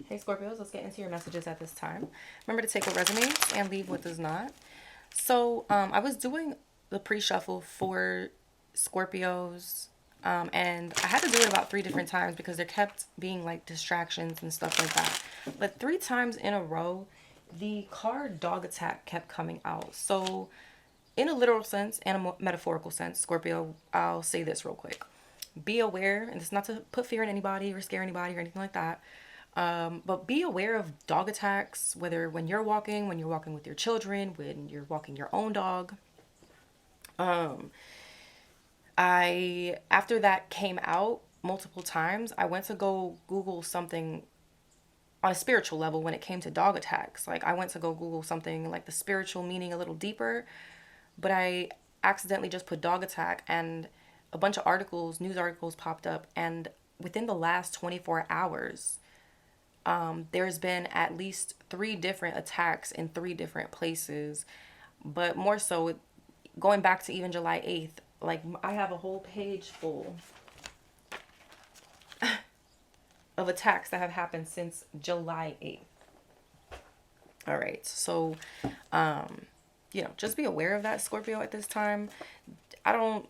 Hey Scorpios, let's get into your messages at this time. Remember to take what resonates and leave what does not. So I was doing the pre-shuffle for Scorpios, and I had to do it about 3 different times because there kept being like distractions and stuff like that. But 3 times in a row, the card dog attack kept coming out. So in a literal sense and a metaphorical sense, Scorpio, I'll say this real quick. Be aware, and it's not to put fear in anybody or scare anybody or anything like that. But be aware of dog attacks, whether when you're walking with your children, when you're walking your own dog. After that came out multiple times, I went to go Google something on a spiritual level when it came to dog attacks. Like, I went to go Google something like the spiritual meaning a little deeper, but I accidentally just put dog attack and a bunch of articles, news articles popped up. And within the last 24 hours, there's been at least 3 different attacks in 3 different places. But more so, going back to even July 8th, like I have a whole page full of attacks that have happened since July 8th. All right. So, just be aware of that, Scorpio, at this time. I don't.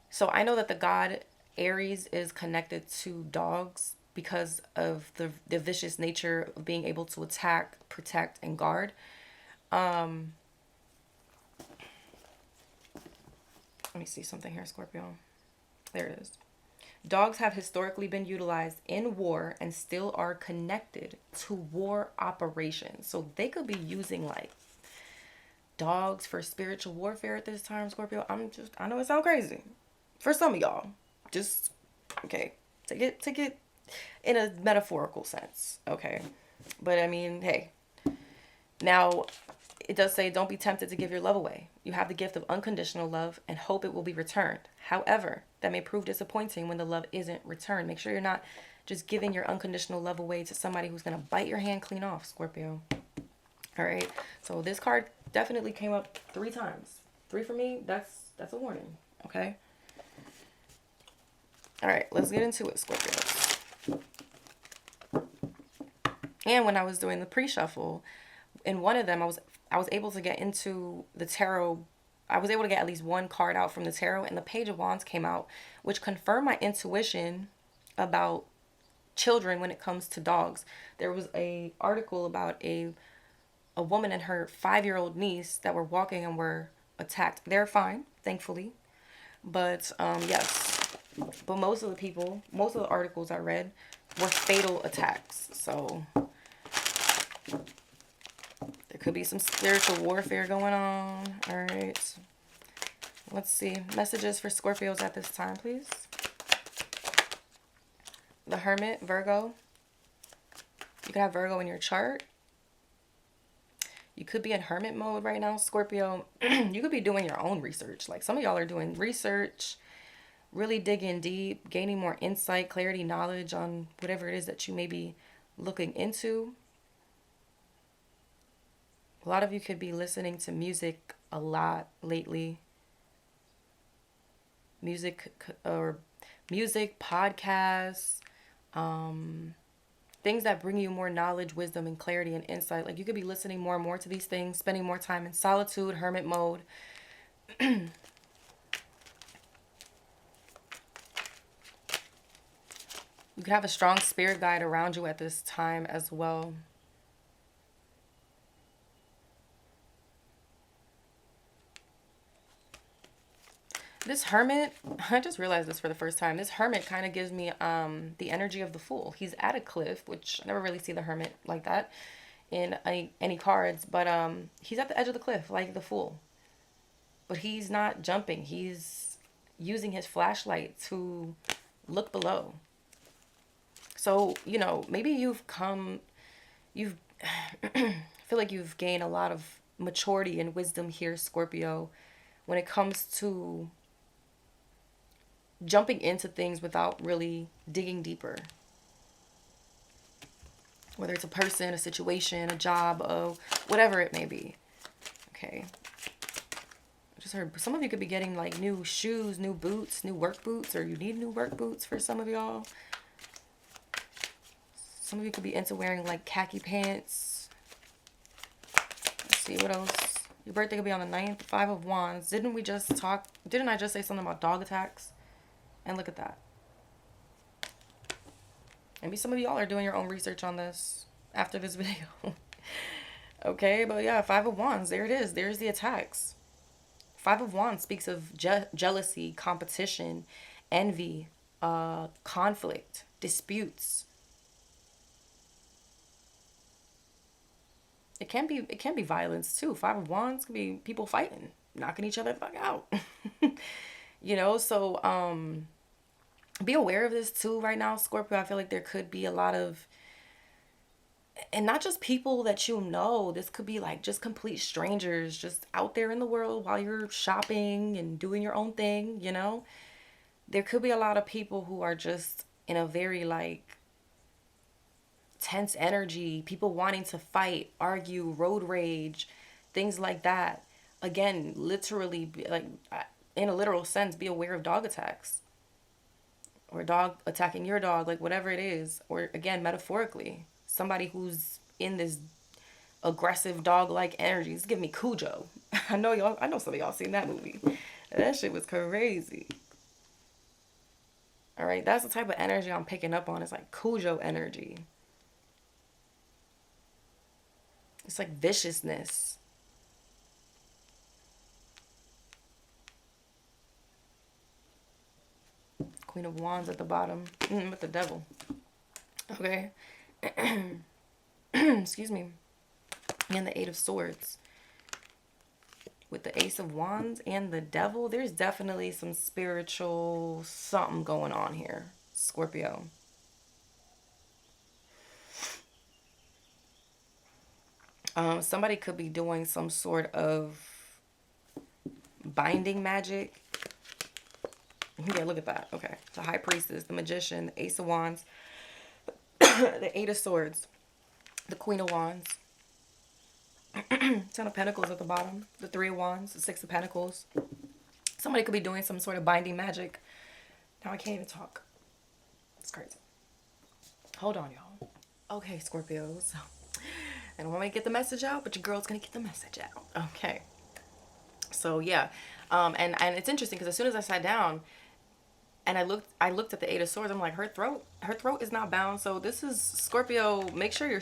So I know that the god Aries is connected to dogs because of the vicious nature of being able to attack, protect, and guard. Let me see something here, Scorpio. There it is. Dogs have historically been utilized in war and still are connected to war operations. So they could be using like dogs for spiritual warfare at this time, Scorpio. I know it sounds crazy for some of y'all. Just, okay, take it in a metaphorical sense, okay? But I mean, hey, now it does say don't be tempted to give your love away. You have the gift of unconditional love and hope it will be returned. However, that may prove disappointing when the love isn't returned. Make sure you're not just giving your unconditional love away to somebody who's going to bite your hand clean off, Scorpio. All right. So this card definitely came up 3 times. 3 for me, that's a warning, okay? All right, let's get into it, Scorpios. And when I was doing the pre-shuffle, in one of them, I was able to get into the tarot. I was able to get at least one card out from the tarot, and the Page of Wands came out, which confirmed my intuition about children when it comes to dogs. There was a article about a woman and her 5-year-old niece that were walking and were attacked. They're fine, thankfully. But yes. But most of the articles I read were fatal attacks. So there could be some spiritual warfare going on. All right. Let's see. Messages for Scorpios at this time, please. The Hermit, Virgo. You could have Virgo in your chart. You could be in hermit mode right now, Scorpio. You could be doing your own research. Like some of y'all are doing research, really digging deep, gaining more insight, clarity, knowledge on whatever it is that you may be looking into. A lot of you could be listening to music a lot lately. Music, podcasts, things that bring you more knowledge, wisdom, and clarity and insight. Like you could be listening more and more to these things, spending more time in solitude, hermit mode. You could have a strong spirit guide around you at this time as well. This hermit, I just realized this for the first time. This hermit kind of gives me the energy of the Fool. He's at a cliff, which I never really see the hermit like that in any cards. But he's at the edge of the cliff like the Fool. But he's not jumping. He's using his flashlight to look below. So, maybe you've feel like you've gained a lot of maturity and wisdom here, Scorpio, when it comes to jumping into things without really digging deeper. Whether it's a person, a situation, a job, whatever it may be. Okay. I just heard some of you could be getting like new shoes, new boots, new work boots, or you need new work boots for some of y'all. Some of you could be into wearing like khaki pants. Let's see what else. Your birthday could be on the 9th. 5 of Wands. Didn't I just say something about dog attacks? And look at that. Maybe some of y'all are doing your own research on this after this video. Okay, but yeah, 5 of Wands. There it is. There's the attacks. 5 of Wands speaks of jealousy, competition, envy, conflict, disputes. It can be violence too. 5 of Wands can be people fighting, knocking each other the fuck out. You know, so be aware of this too right now, Scorpio. I feel like there could be a lot of, and not just people that you know, this could be like just complete strangers just out there in the world while you're shopping and doing your own thing, you know. There could be a lot of people who are just in a very like tense energy, people wanting to fight, argue, road rage, things like that. Again, literally, like in a literal sense, be aware of dog attacks or a dog attacking your dog, like whatever it is. Or again, metaphorically, somebody who's in this aggressive dog-like energy. It's giving me Cujo. I know some of y'all seen that movie. That shit was crazy. All right, that's the type of energy I'm picking up on. It's like Cujo energy. It's like viciousness. Queen of Wands at the bottom. With the devil. Okay. Excuse me. And the 8 of Swords. With the Ace of Wands and the devil, there's definitely some spiritual something going on here, Scorpio. Somebody could be doing some sort of binding magic. Yeah, look at that. Okay. The High Priestess, the Magician, the Ace of Wands, the 8 of Swords, the Queen of Wands, 10 of Pentacles at the bottom, the 3 of Wands, the 6 of Pentacles. Somebody could be doing some sort of binding magic. Now I can't even talk. It's crazy. Hold on, y'all. Okay, Scorpios. I don't want to get the message out, but your girl's going to get the message out. Okay. So, yeah. And it's interesting because as soon as I sat down and I looked at the 8 of Swords, I'm like, her throat is not bound. So this is Scorpio. Make sure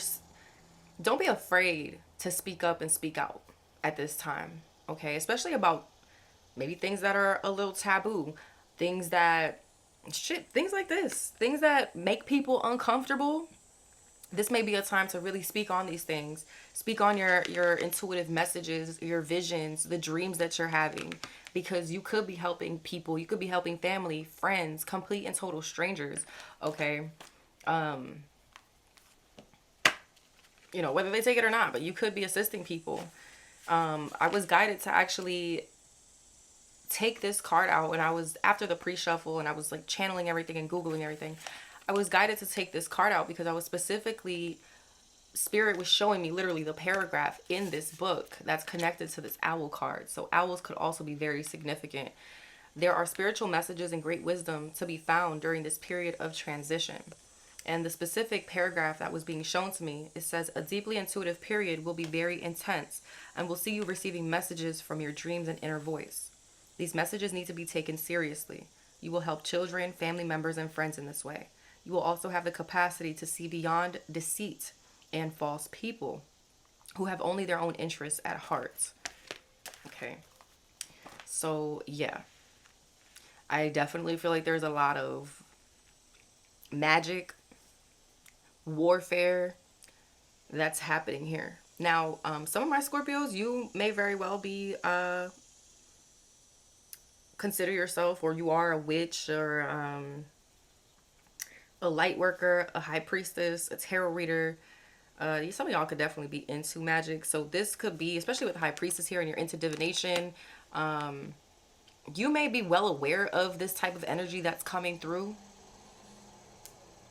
don't be afraid to speak up and speak out at this time. Okay. Especially about maybe things that are a little taboo, things like this, things that make people uncomfortable. This may be a time to really speak on these things. Speak on your intuitive messages, your visions, the dreams that you're having. Because you could be helping people. You could be helping family, friends, complete and total strangers. Okay. You know, whether they take it or not. But you could be assisting people. I was guided to actually take this card out when I was after the pre-shuffle. And I was like channeling everything and Googling everything. I was guided to take this card out because I was specifically, Spirit was showing me literally the paragraph in this book that's connected to this owl card. So owls could also be very significant. There are spiritual messages and great wisdom to be found during this period of transition. And the specific paragraph that was being shown to me, it says, a deeply intuitive period will be very intense and will see you receiving messages from your dreams and inner voice. These messages need to be taken seriously. You will help children, family members, and friends in this way. You will also have the capacity to see beyond deceit and false people who have only their own interests at heart. Okay. So, yeah. I definitely feel like there's a lot of magic, warfare that's happening here. Now, some of my Scorpios, you may very well be, consider yourself, or you are a witch, or, a light worker, a high priestess, a tarot reader. Some of y'all could definitely be into magic. So this could be, especially with the high priestess here and you're into divination, you may be well aware of this type of energy that's coming through.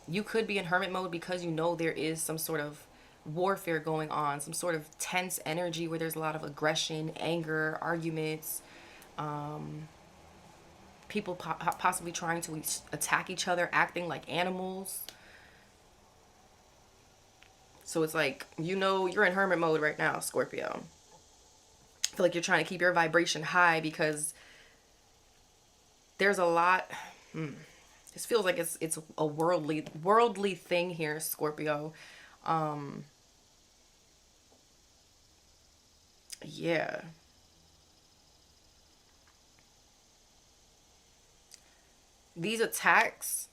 You could be in hermit mode because you know there is some sort of warfare going on, some sort of tense energy where there's a lot of aggression, anger, arguments, people possibly trying to attack each other, acting like animals. So it's like, you're in hermit mode right now, Scorpio. I feel like you're trying to keep your vibration high because there's a lot. This feels like it's a worldly thing here, Scorpio. Yeah. These attacks,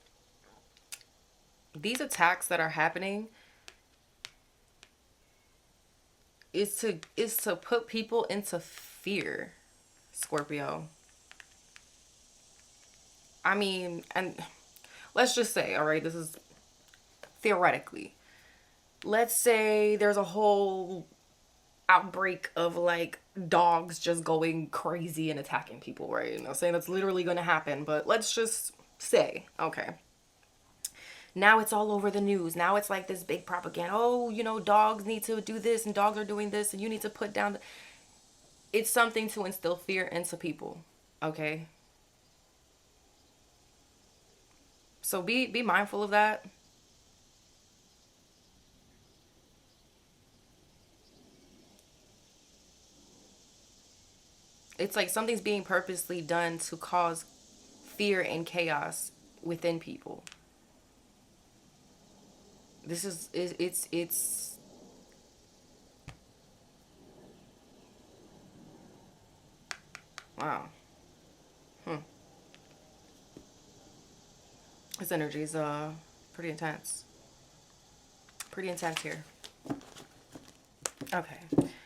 these attacks that are happening is to put people into fear, Scorpio. I mean, and let's just say, all right, this is theoretically. Let's say there's a whole outbreak of like dogs just going crazy and attacking people, right? I'm not saying that's literally going to happen, but let's just say, okay. Now it's all over the news. Now it's like this big propaganda. Oh, dogs need to do this and dogs are doing this and you need to put down. It's something to instill fear into people, okay? So be mindful of that. It's like something's being purposely done to cause fear and chaos within people. This is it's wow. Hmm. This energy is pretty intense. Pretty intense here. Okay.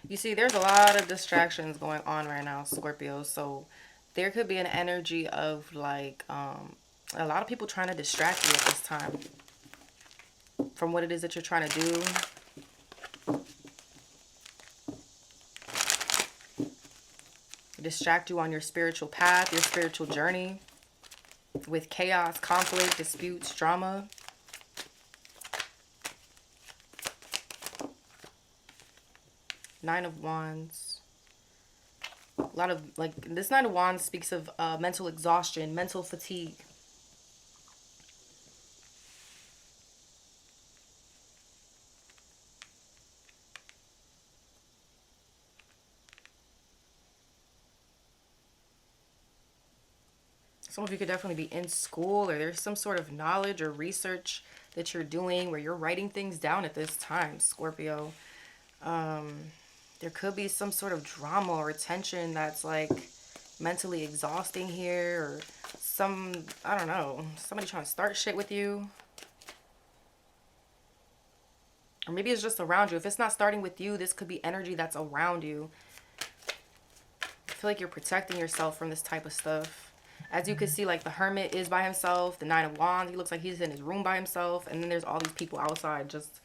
You see, there's a lot of distractions going on right now, Scorpio. So there could be an energy of like a lot of people trying to distract you at this time from what it is that you're trying to do. Distract you on your spiritual path, your spiritual journey with chaos, conflict, disputes, drama. Nine of Wands. A lot of, like, this Nine of Wands speaks of mental exhaustion, mental fatigue. Some of you could definitely be in school, or there's some sort of knowledge or research that you're doing where you're writing things down at this time, Scorpio. There could be some sort of drama or tension that's like mentally exhausting here, or I don't know, somebody trying to start shit with you. Or maybe it's just around you. If it's not starting with you, this could be energy that's around you. I feel like you're protecting yourself from this type of stuff. As you can see, like the Hermit is by himself. The Nine of Wands, he looks like he's in his room by himself. And then there's all these people outside just...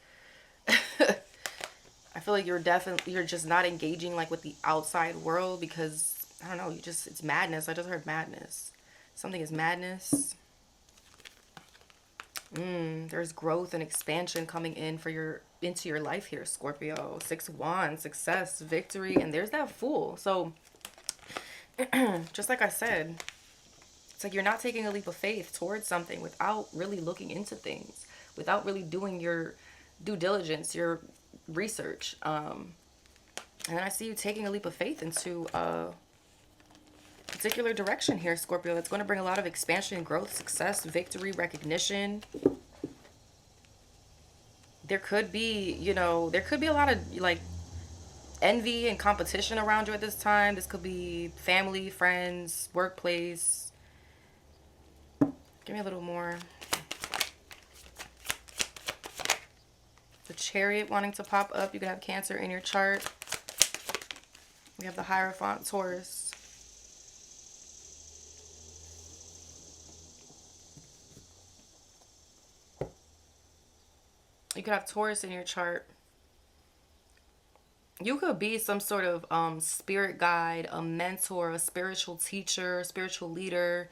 I feel like you're just not engaging like with the outside world because, I don't know, it's madness. I just heard madness. Something is madness. There's growth and expansion coming into your life here, Scorpio. Six of Wands, success, victory, and there's that Fool. So, just like I said, it's like you're not taking a leap of faith towards something without really looking into things, without really doing your due diligence, your research. And I see you taking a leap of faith into a particular direction here, Scorpio. That's going to bring a lot of expansion, growth, success, victory, recognition. There could be, there could be a lot of like envy and competition around you at this time. This could be family, friends, workplace. Give me a little more. The Chariot wanting to pop up. You could have Cancer in your chart. We have the Hierophant, Taurus. You could have Taurus in your chart. You could be some sort of spirit guide, a mentor, a spiritual teacher, a spiritual leader,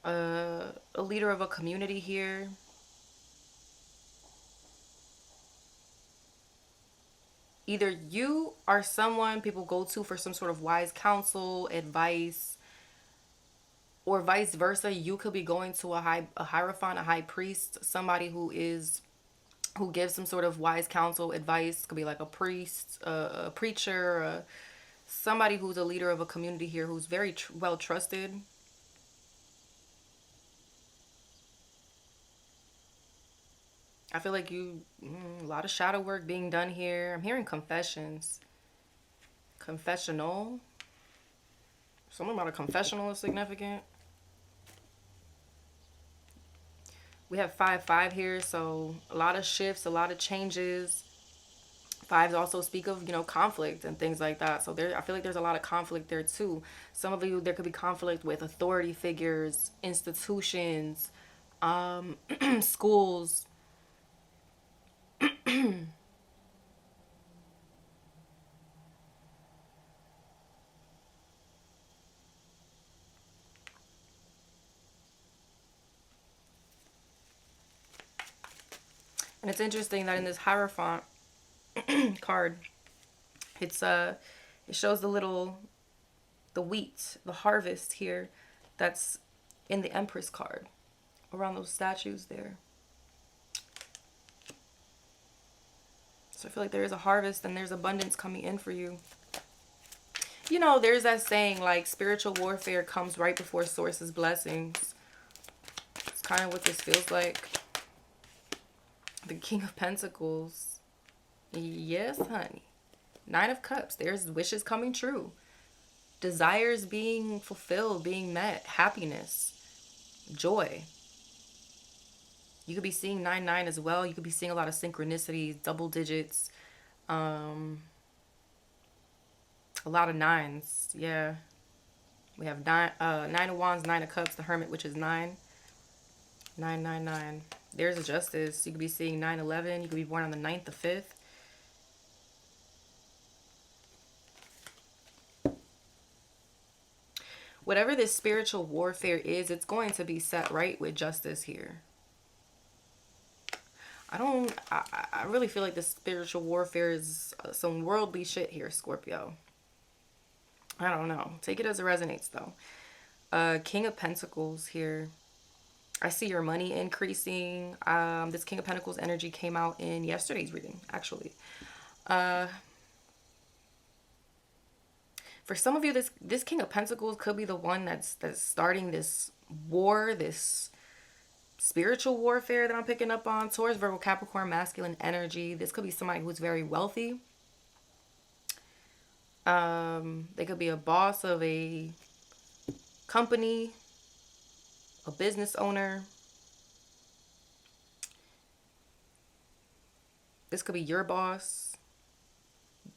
a leader of a community here. Either you are someone people go to for some sort of wise counsel, advice, or vice versa. You could be going to a hierophant, a high priest, somebody who is who gives some sort of wise counsel, advice. Could be like a priest, a preacher, somebody who's a leader of a community here who's very well trusted. I feel like a lot of shadow work being done here. I'm hearing confessions. Confessional. Something about a confessional is significant. We have 5-5 here, so a lot of shifts, a lot of changes. Fives also speak of, conflict and things like that. So I feel like there's a lot of conflict there too. Some of you, there could be conflict with authority figures, institutions, schools. And it's interesting that in this Hierophant card, it shows the wheat, the harvest here that's in the Empress card around those statues there. So I feel like there is a harvest and there's abundance coming in for you. There's that saying like spiritual warfare comes right before source's blessings. It's kind of what this feels like. The King of Pentacles. Yes, honey. 9 of Cups. There's wishes coming true. Desires being fulfilled, being met. Happiness. Joy. You could be seeing 9-9 as well. You could be seeing a lot of synchronicities, double digits. A lot of 9s. Yeah. We have 9 of Wands, 9 of Cups, the Hermit, which is 9. 999. There's a Justice. You could be seeing 9/11. You could be born on the 9th, the 5th. Whatever this spiritual warfare is, it's going to be set right with justice here. I really feel like this spiritual warfare is some worldly shit here, Scorpio. I don't know. Take it as it resonates, though. King of Pentacles here. I see your money increasing. This King of Pentacles energy came out in yesterday's reading, actually. For some of you, this King of Pentacles could be the one that's starting this war, this spiritual warfare that I'm picking up on. Taurus, Virgo, Capricorn, masculine energy. This could be somebody who's very wealthy. They could be a boss of a company, a business owner. This could be your boss.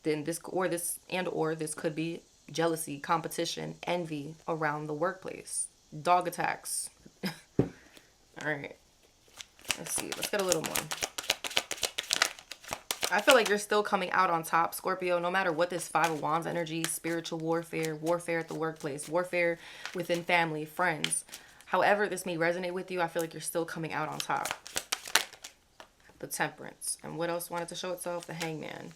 Then this could be jealousy, competition, envy around the workplace, dog attacks. All right, let's see. Let's get a little more. I feel like you're still coming out on top, Scorpio, no matter what this 5 of Wands energy, spiritual warfare, warfare at the workplace, warfare within family, friends. However this may resonate with you, I feel like you're still coming out on top. The Temperance. And what else wanted to show itself? The Hangman.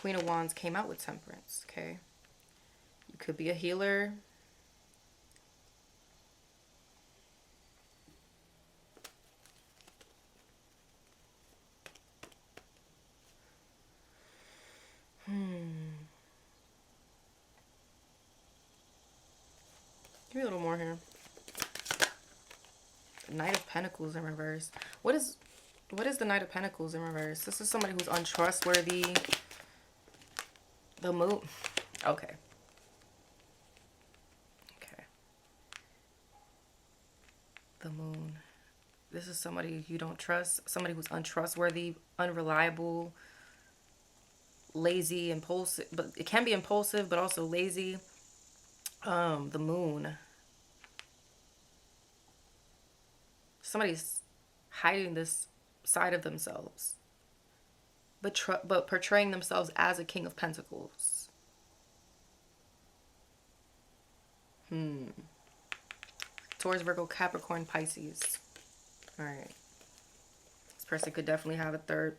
Queen of Wands came out with Temperance, okay? You could be a healer. Give me a little more here. Knight of Pentacles in reverse. What is the Knight of Pentacles in reverse? This is somebody who's untrustworthy. The Moon. Okay. Okay. The Moon. This is somebody you don't trust. Somebody who's untrustworthy, unreliable, lazy, impulsive. But it can be impulsive, but also lazy. The Moon. Somebody's hiding this side of themselves, but portraying themselves as a King of Pentacles. Taurus, Virgo, Capricorn, Pisces. All right. This person could definitely have a third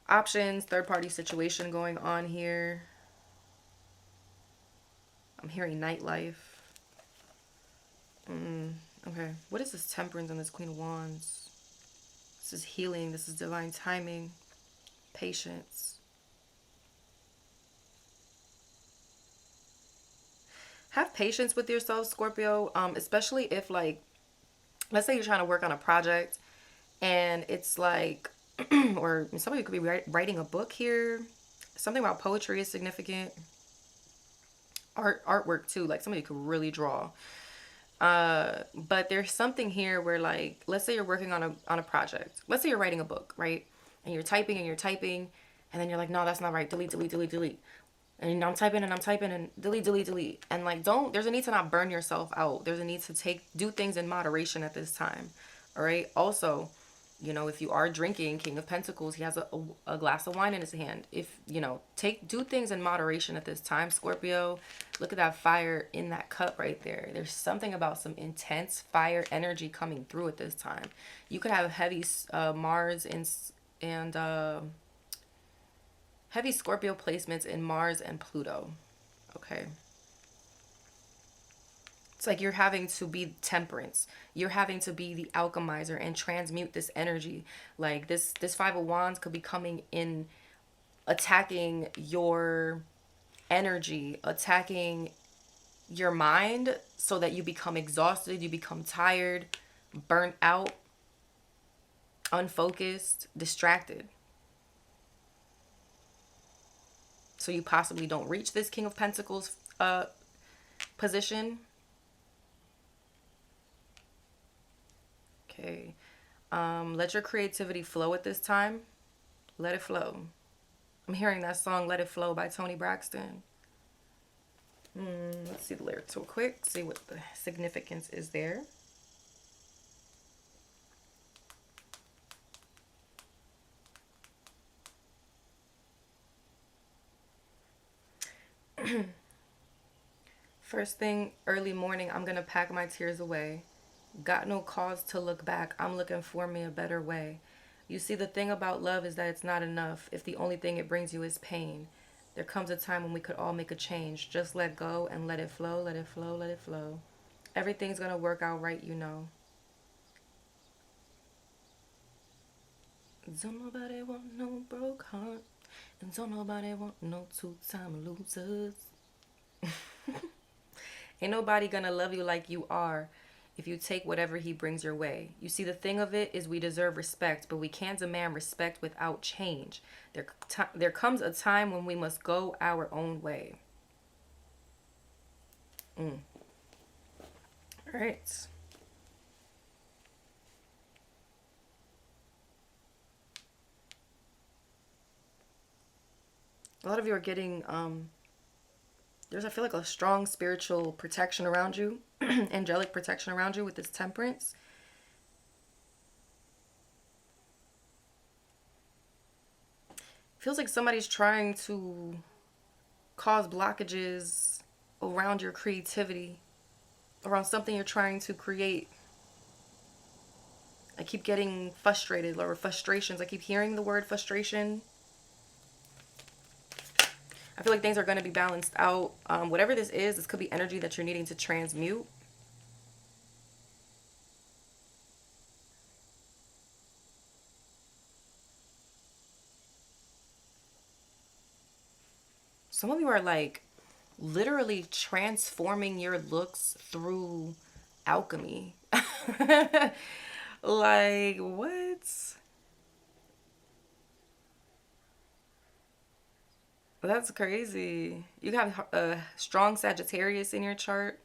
party situation going on here. I'm hearing nightlife. Okay. What is this Temperance and this Queen of Wands? This is healing. This is divine timing. Patience. Have patience with yourself, Scorpio. Especially if, like, let's say you're trying to work on a project and it's like, or some of you could be writing a book here. Something about poetry is significant. Artwork too. Like, somebody could really draw. But there's something here where, like, let's say you're working on a project. Let's say you're writing a book, right? And you're typing and you're typing, and then you're like, no, that's not right. Delete, delete, delete, delete. And I'm typing and I'm typing and delete, delete, delete. And, like, there's a need to not burn yourself out. There's a need to do things in moderation at this time. All right. Also, you know, if you are drinking, King of Pentacles, he has a glass of wine in his hand. If, you know, do things in moderation at this time, Scorpio. Look at that fire in that cup right there. There's something about some intense fire energy coming through at this time. You could have heavy Mars and heavy Scorpio placements in Mars and Pluto. Okay. It's like you're having to be temperance. You're having to be the alchemizer and transmute this energy. Like this Five of Wands could be coming in, attacking your energy, attacking your mind, so that you become exhausted, you become tired, burnt out, unfocused, distracted. So you possibly don't reach this King of Pentacles position. Okay. Let your creativity flow at this time. Let it flow. I'm hearing that song, Let It Flow by Toni Braxton. Let's see the lyrics real quick. See what the significance is there. First thing, early morning, I'm going to pack my tears away. Got no cause to look back. I'm looking for me a better way. You see, the thing about love is that it's not enough if the only thing it brings you is pain. There comes a time when we could all make a change. Just let go and let it flow, let it flow, let it flow. Everything's going to work out right, you know. Don't nobody want no broke heart. And don't nobody want no two-time losers. Ain't nobody gonna love you like you are if you take whatever he brings your way. You see, the thing of it is we deserve respect, but we can't demand respect without change. There comes a time when we must go our own way. All right. A lot of you are getting there's, I feel like, a strong spiritual protection around you, angelic protection around you with this temperance. Feels like somebody's trying to cause blockages around your creativity, around something you're trying to create. I keep getting frustrated, or frustrations. I keep hearing the word frustration. I feel like things are going to be balanced out. Whatever this is, this could be energy that you're needing to transmute. Some of you are, like, literally transforming your looks through alchemy. Like, what? That's crazy. You have a strong Sagittarius in your chart.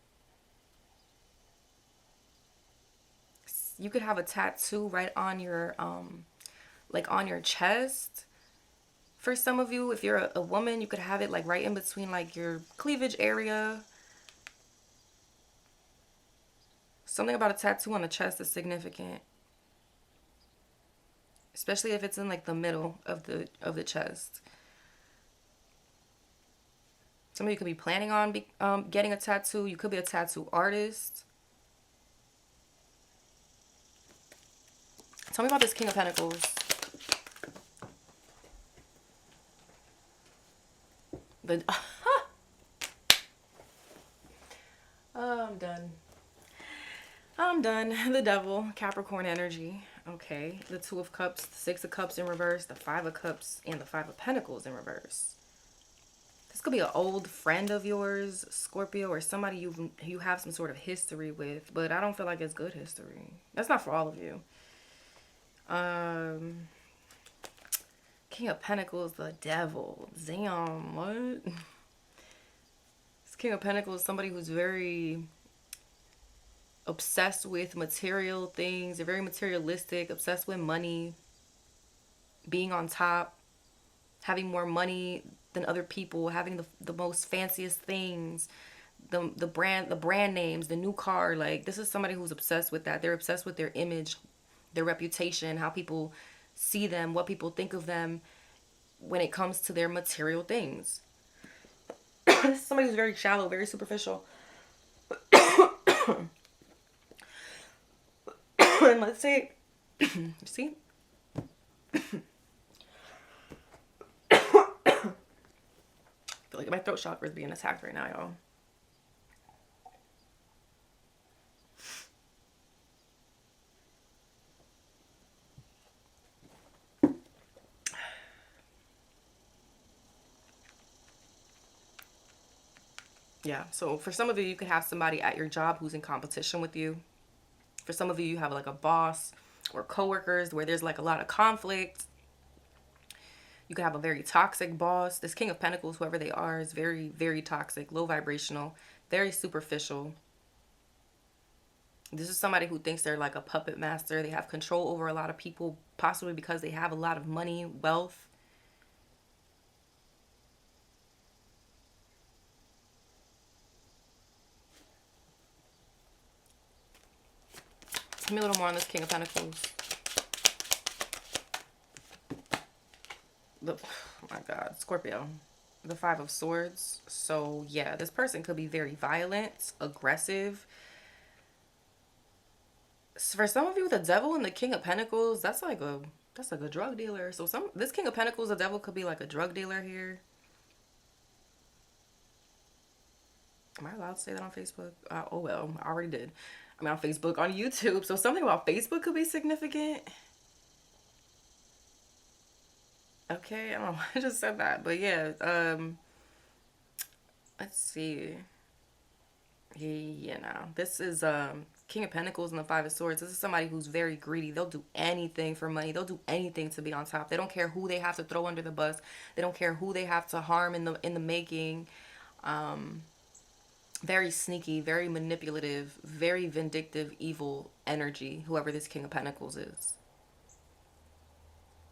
You could have a tattoo right on your, like, on your chest. For some of you, if you're a woman, you could have it, like, right in between, like, your cleavage area. Something about a tattoo on the chest is significant. Especially if it's in, like, the middle of the chest. Some of you could be planning on getting a tattoo. You could be a tattoo artist. Tell me about this King of Pentacles. Oh, I'm done. I'm done. The Devil, Capricorn energy. Okay, the Two of Cups, the Six of Cups in reverse, the Five of Cups, and the Five of Pentacles in reverse. This could be an old friend of yours, Scorpio, or somebody you have some sort of history with, but I don't feel like it's good history. That's not for all of you. King of Pentacles, the Devil. Damn, what? This King of Pentacles is somebody who's very obsessed with material things. They're very materialistic, obsessed with money, being on top, having more money than other people, having the most fanciest things, the brand names, the new car. Like, this is somebody who's obsessed with that. They're obsessed with their image, their reputation, how people see them, what people think of them when it comes to their material things. This is somebody who's very shallow, very superficial. And let's say, see? I feel like my throat chakra is being attacked right now, y'all. Yeah, so for some of you, you could have somebody at your job who's in competition with you. For some of you, you have like a boss or coworkers where there's like a lot of conflict. You could have a very toxic boss. This King of Pentacles, whoever they are, is very, very toxic, low vibrational, very superficial. This is somebody who thinks they're like a puppet master. They have control over a lot of people, possibly because they have a lot of money, wealth. Give me a little more on this King of Pentacles. Oh my God, Scorpio. The Five of Swords. So yeah, this person could be very violent, aggressive. For some of you, the Devil and the King of Pentacles, that's like a drug dealer. So this King of Pentacles, the Devil could be like a drug dealer here. Am I allowed to say that on Facebook? Oh well, I already did. I mean, on Facebook, on YouTube. So something about Facebook could be significant. Okay, I don't know. I just said that. But yeah, let's see. Yeah, no. This is King of Pentacles and the Five of Swords. This is somebody who's very greedy. They'll do anything for money. They'll do anything to be on top. They don't care who they have to throw under the bus. They don't care who they have to harm in the making. Very sneaky, very manipulative, very vindictive, evil energy, whoever this King of Pentacles is.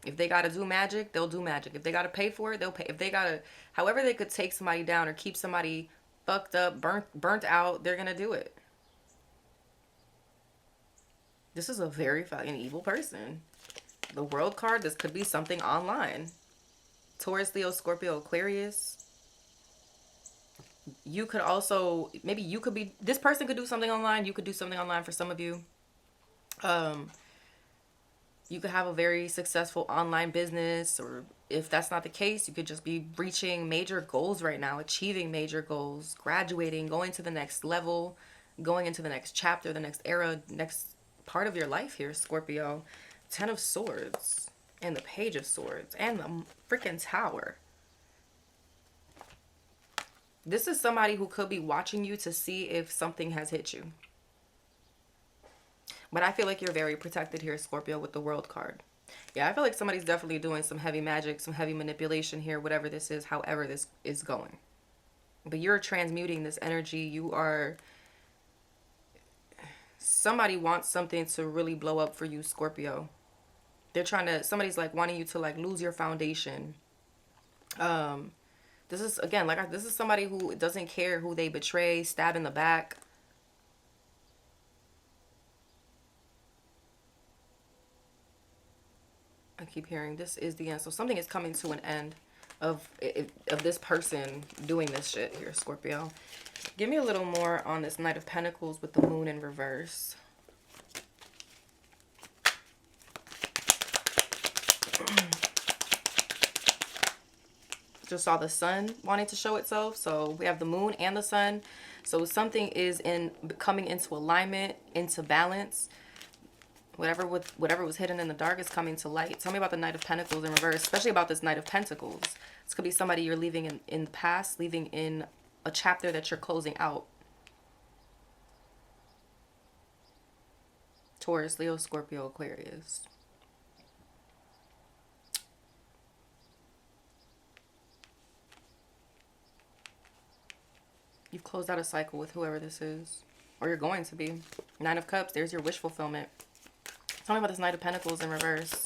If they gotta do magic, they'll do magic. If they gotta pay for it, they'll pay. If they gotta, however they could take somebody down or keep somebody fucked up, burnt out, they're gonna do it. This is a very fucking evil person. The World card, this could be something online. Taurus, Leo, Scorpio, Aquarius. You could also, maybe you could be, this person could do something online. You could do something online for some of you. You could have a very successful online business, or if that's not the case, you could just be reaching major goals right now, achieving major goals, graduating, going to the next level, going into the next chapter, the next era, next part of your life here, Scorpio. 10 of Swords and the Page of Swords and the freaking Tower. This is somebody who could be watching you to see if something has hit you. But I feel like you're very protected here, Scorpio, with the World card. Yeah, I feel like somebody's definitely doing some heavy magic, some heavy manipulation here, whatever this is, however this is going. But you're transmuting this energy. You are... Somebody wants something to really blow up for you, Scorpio. They're trying to... Somebody's like wanting you to like lose your foundation. This is, again, like, this is somebody who doesn't care who they betray, stab in the back. I keep hearing this is the end. So something is coming to an end of this person doing this shit here, Scorpio. Give me a little more on this Knight of Pentacles with the Moon in reverse. Just saw the Sun wanting to show itself. So we have the Moon and the Sun. So something is coming into alignment, into balance. Whatever was hidden in the dark is coming to light. Tell me about the Knight of Pentacles in reverse, especially about this Knight of Pentacles. This could be somebody you're leaving in the past, leaving in a chapter that you're closing out. Taurus, Leo, Scorpio, Aquarius. You've closed out a cycle with whoever this is. Or you're going to be. Nine of Cups, there's your wish fulfillment. Tell me about this Knight of Pentacles in reverse.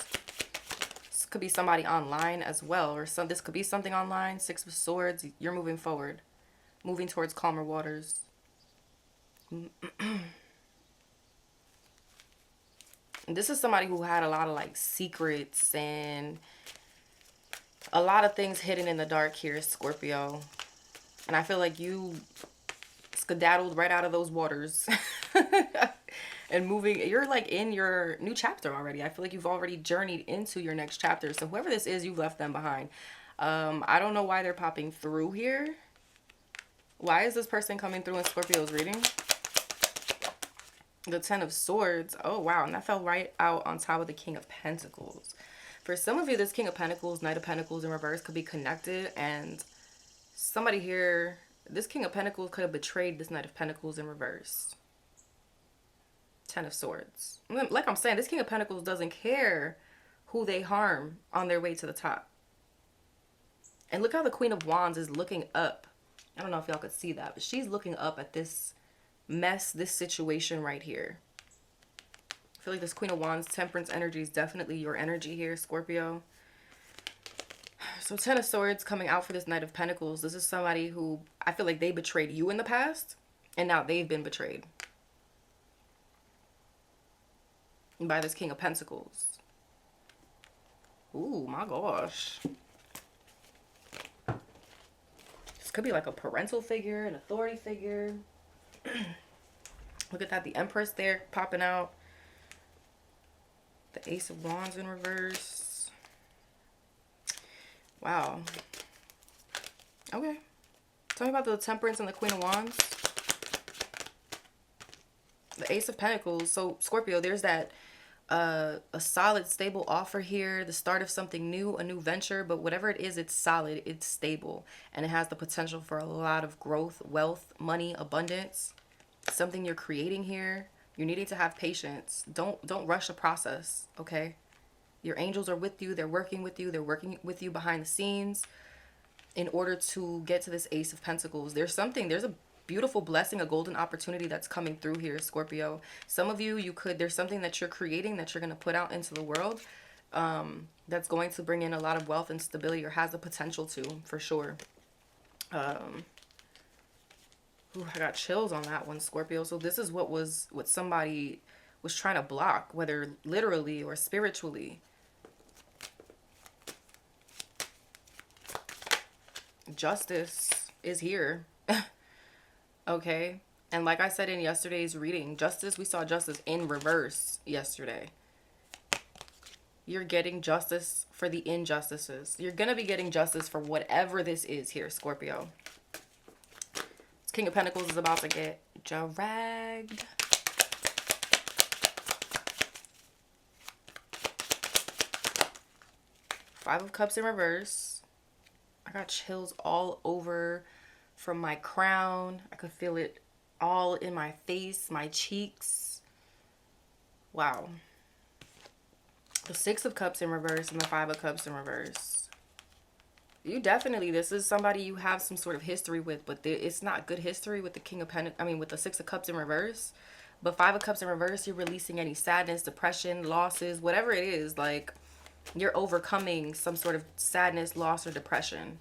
This could be somebody online as well. Or this could be something online. Six of Swords, you're moving forward. Moving towards calmer waters. This is somebody who had a lot of like secrets and a lot of things hidden in the dark here, Scorpio. And I feel like you skedaddled right out of those waters and moving. You're like in your new chapter already. I feel like you've already journeyed into your next chapter. So whoever this is, you've left them behind. I don't know why they're popping through here. Why is this person coming through in Scorpio's reading? The Ten of Swords. Oh, wow. And that fell right out on top of the King of Pentacles. For some of you, this King of Pentacles, Knight of Pentacles in reverse could be connected, and somebody here, this King of Pentacles could have betrayed this Knight of Pentacles in reverse. Ten of Swords. Like I'm saying, this King of Pentacles doesn't care who they harm on their way to the top. And look how the Queen of Wands is looking up. I don't know if y'all could see that, but she's looking up at this mess, this situation right here. I feel like this Queen of Wands, Temperance energy is definitely your energy here, Scorpio. So Ten of Swords coming out for this Knight of Pentacles. This is somebody who I feel like they betrayed you in the past, and now they've been betrayed by this King of Pentacles. Ooh, my gosh. This could be like a parental figure, an authority figure. Look at that, the Empress there popping out. The Ace of Wands in reverse. Wow. Okay. Tell me about the Temperance and the Queen of Wands. The Ace of Pentacles. So, Scorpio, there's that a solid, stable offer here. The start of something new, a new venture. But whatever it is, it's solid, it's stable. And it has the potential for a lot of growth, wealth, money, abundance. Something you're creating here. You're needing to have patience. Don't rush the process, okay? Your angels are with you. They're working with you. They're working with you behind the scenes in order to get to this Ace of Pentacles. There's a beautiful blessing, a golden opportunity that's coming through here, Scorpio. Some of you, there's something that you're creating that you're going to put out into the world that's going to bring in a lot of wealth and stability, or has the potential to, for sure. Ooh, I got chills on that one, Scorpio. So this is what somebody was trying to block, whether literally or spiritually. Justice is here. Okay. And like I said in yesterday's reading, we saw justice in reverse yesterday. You're getting justice for the injustices. You're going to be getting justice for whatever this is here, Scorpio. King of Pentacles is about to get dragged. Five of Cups in reverse. I got chills all over from my crown. I could feel it all in my face, my cheeks. Wow. The Six of Cups in reverse and the Five of Cups in reverse. You definitely, this is somebody you have some sort of history with, but it's not good history with the King of Pentacles. I mean, with the Six of Cups in reverse. But Five of Cups in reverse, you're releasing any sadness, depression, losses, whatever it is. Like, you're overcoming some sort of sadness, loss, or depression.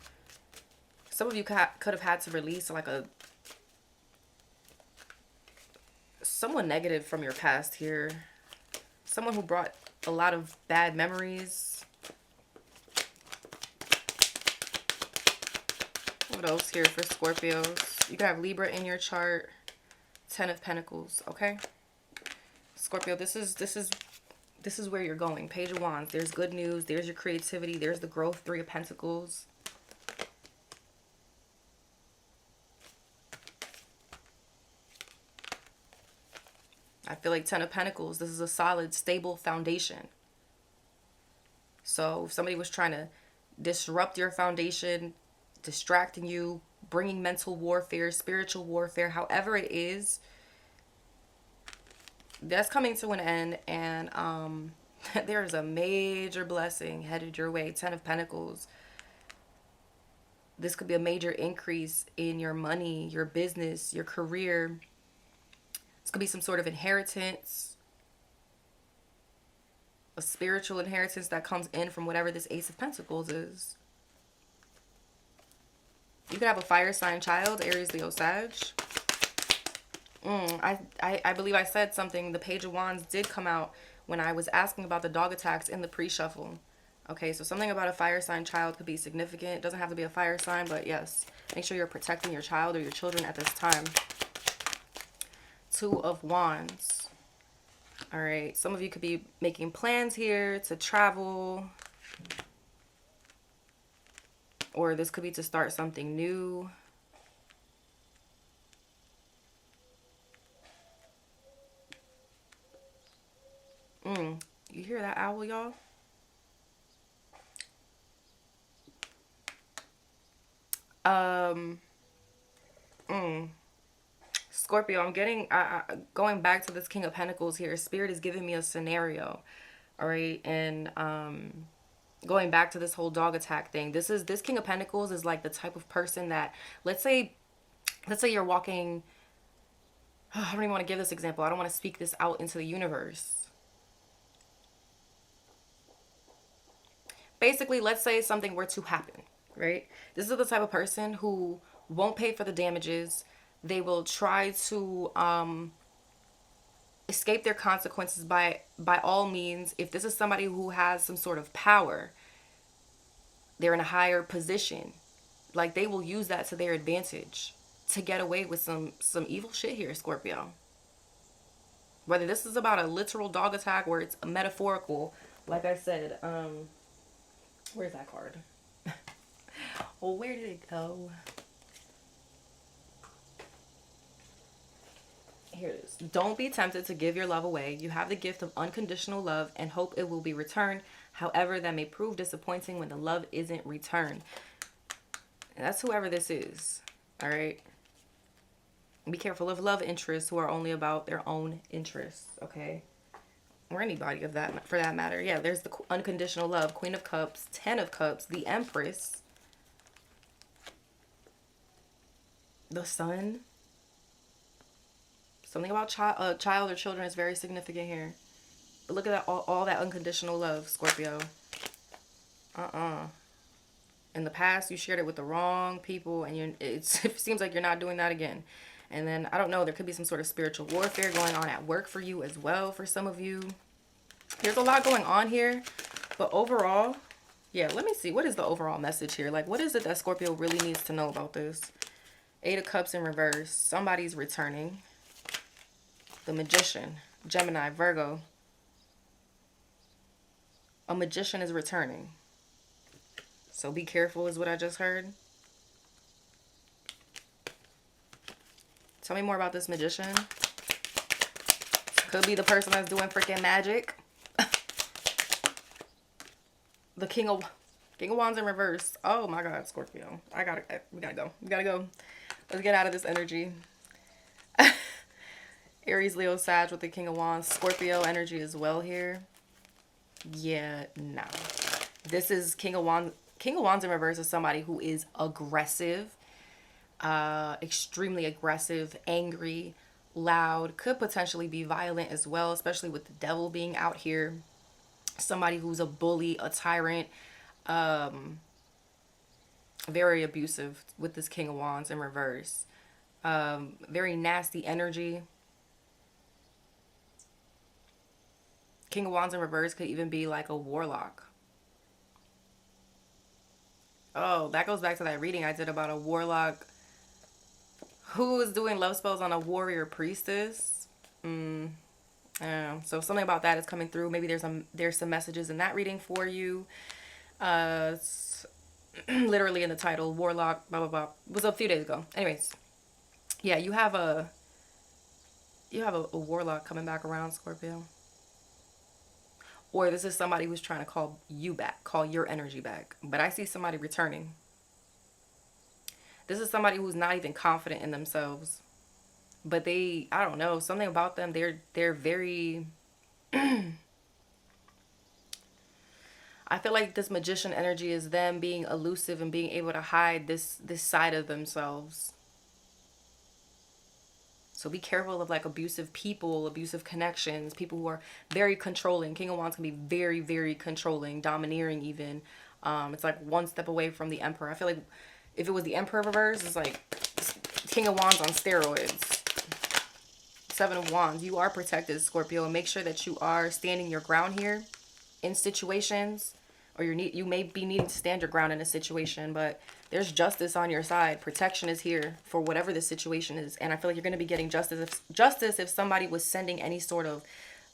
Some of you could have had to release like someone negative from your past here. Someone who brought a lot of bad memories. What else here for Scorpios? You can have Libra in your chart. Ten of Pentacles, okay? Scorpio, this is where you're going. Page of Wands. There's good news. There's your creativity. There's the growth. Three of Pentacles. I feel like Ten of Pentacles, this is a solid, stable foundation. So if somebody was trying to disrupt your foundation, distracting you, bringing mental warfare, spiritual warfare, however it is, that's coming to an end. And there is a major blessing headed your way. Ten of Pentacles. This could be a major increase in your money, your business, your career. This could be some sort of inheritance, a spiritual inheritance that comes in from whatever this Ace of Pentacles is. You could have a fire sign child, Aries, Leo, Sag. I believe I said something. The Page of Wands did come out when I was asking about the dog attacks in the pre-shuffle. Okay, so something about a fire sign child could be significant. It doesn't have to be a fire sign, but yes. Make sure you're protecting your child or your children at this time. Two of Wands. All right, some of you could be making plans here to travel. Or this could be to start something new. You hear that owl, y'all? Scorpio, I'm getting, going back to this King of Pentacles here. Spirit is giving me a scenario. All right. And going back to this whole dog attack thing. This King of Pentacles is like the type of person that, let's say you're walking. I don't even want to give this example. I don't want to speak this out into the universe. Basically, let's say something were to happen, right? This is the type of person who won't pay for the damages. They will try to escape their consequences by all means. If this is somebody who has some sort of power, they're in a higher position, like they will use that to their advantage to get away with some evil shit here, Scorpio. Whether this is about a literal dog attack or it's a metaphorical, like I said, where's that card? Well, where did it go? Here it is. Don't be tempted to give your love away. You have the gift of unconditional love and hope it will be returned. However, that may prove disappointing when the love isn't returned. And that's whoever this is. All right. Be careful of love interests who are only about their own interests. Okay. Or anybody of that, for that matter. Yeah, there's the unconditional love. Queen of Cups, Ten of Cups, the Empress, the Sun. Something about child or children is very significant here. But look at that, all that unconditional love, Scorpio. In the past, you shared it with the wrong people, and it seems like you're not doing that again. And then, I don't know, there could be some sort of spiritual warfare going on at work for you as well, for some of you. There's a lot going on here. But overall, yeah, let me see. What is the overall message here? Like, what is it that Scorpio really needs to know about this? Eight of Cups in reverse. Somebody's returning. The Magician, Gemini, Virgo. A magician is returning. So be careful is what I just heard. Tell me more about this magician. Could be the person that's doing freaking magic. The King of Wands in reverse. Oh my God, Scorpio. We gotta go. We gotta go. Let's get out of this energy. Aries, Leo, Sag with the King of Wands. Scorpio energy as well here. Yeah, no. This is King of Wands. King of Wands in reverse is somebody who is aggressive. Extremely aggressive, angry, loud. Could potentially be violent as well, especially with the devil being out here. Somebody who's a bully, a tyrant. Very abusive with this King of Wands in reverse. Very nasty energy. King of Wands in reverse could even be like a warlock. Oh, that goes back to that reading I did about a warlock who is doing love spells on a warrior priestess. So something about that is coming through. Maybe there's some messages in that reading for you. It's literally in the title, warlock, blah, blah, blah. It was a few days ago. Anyways, yeah, you have a You have a warlock coming back around, Scorpio. Or this is somebody who's trying to call you back, call your energy back. But I see somebody returning. This is somebody who's not even confident in themselves. But they, I don't know, something about them, they're very I feel like this magician energy is them being elusive and being able to hide this side of themselves. So be careful of like abusive people, abusive connections, people who are very controlling. King of Wands can be very, very controlling, domineering even. It's like one step away from the Emperor. I feel like if it was the Emperor reverse, it's like King of Wands on steroids. Seven of Wands, you are protected, Scorpio, and make sure that you are standing your ground here in situations, or you may be needing to stand your ground in a situation, but there's justice on your side. Protection is here for whatever the situation is, and I feel like you're going to be getting justice if somebody was sending any sort of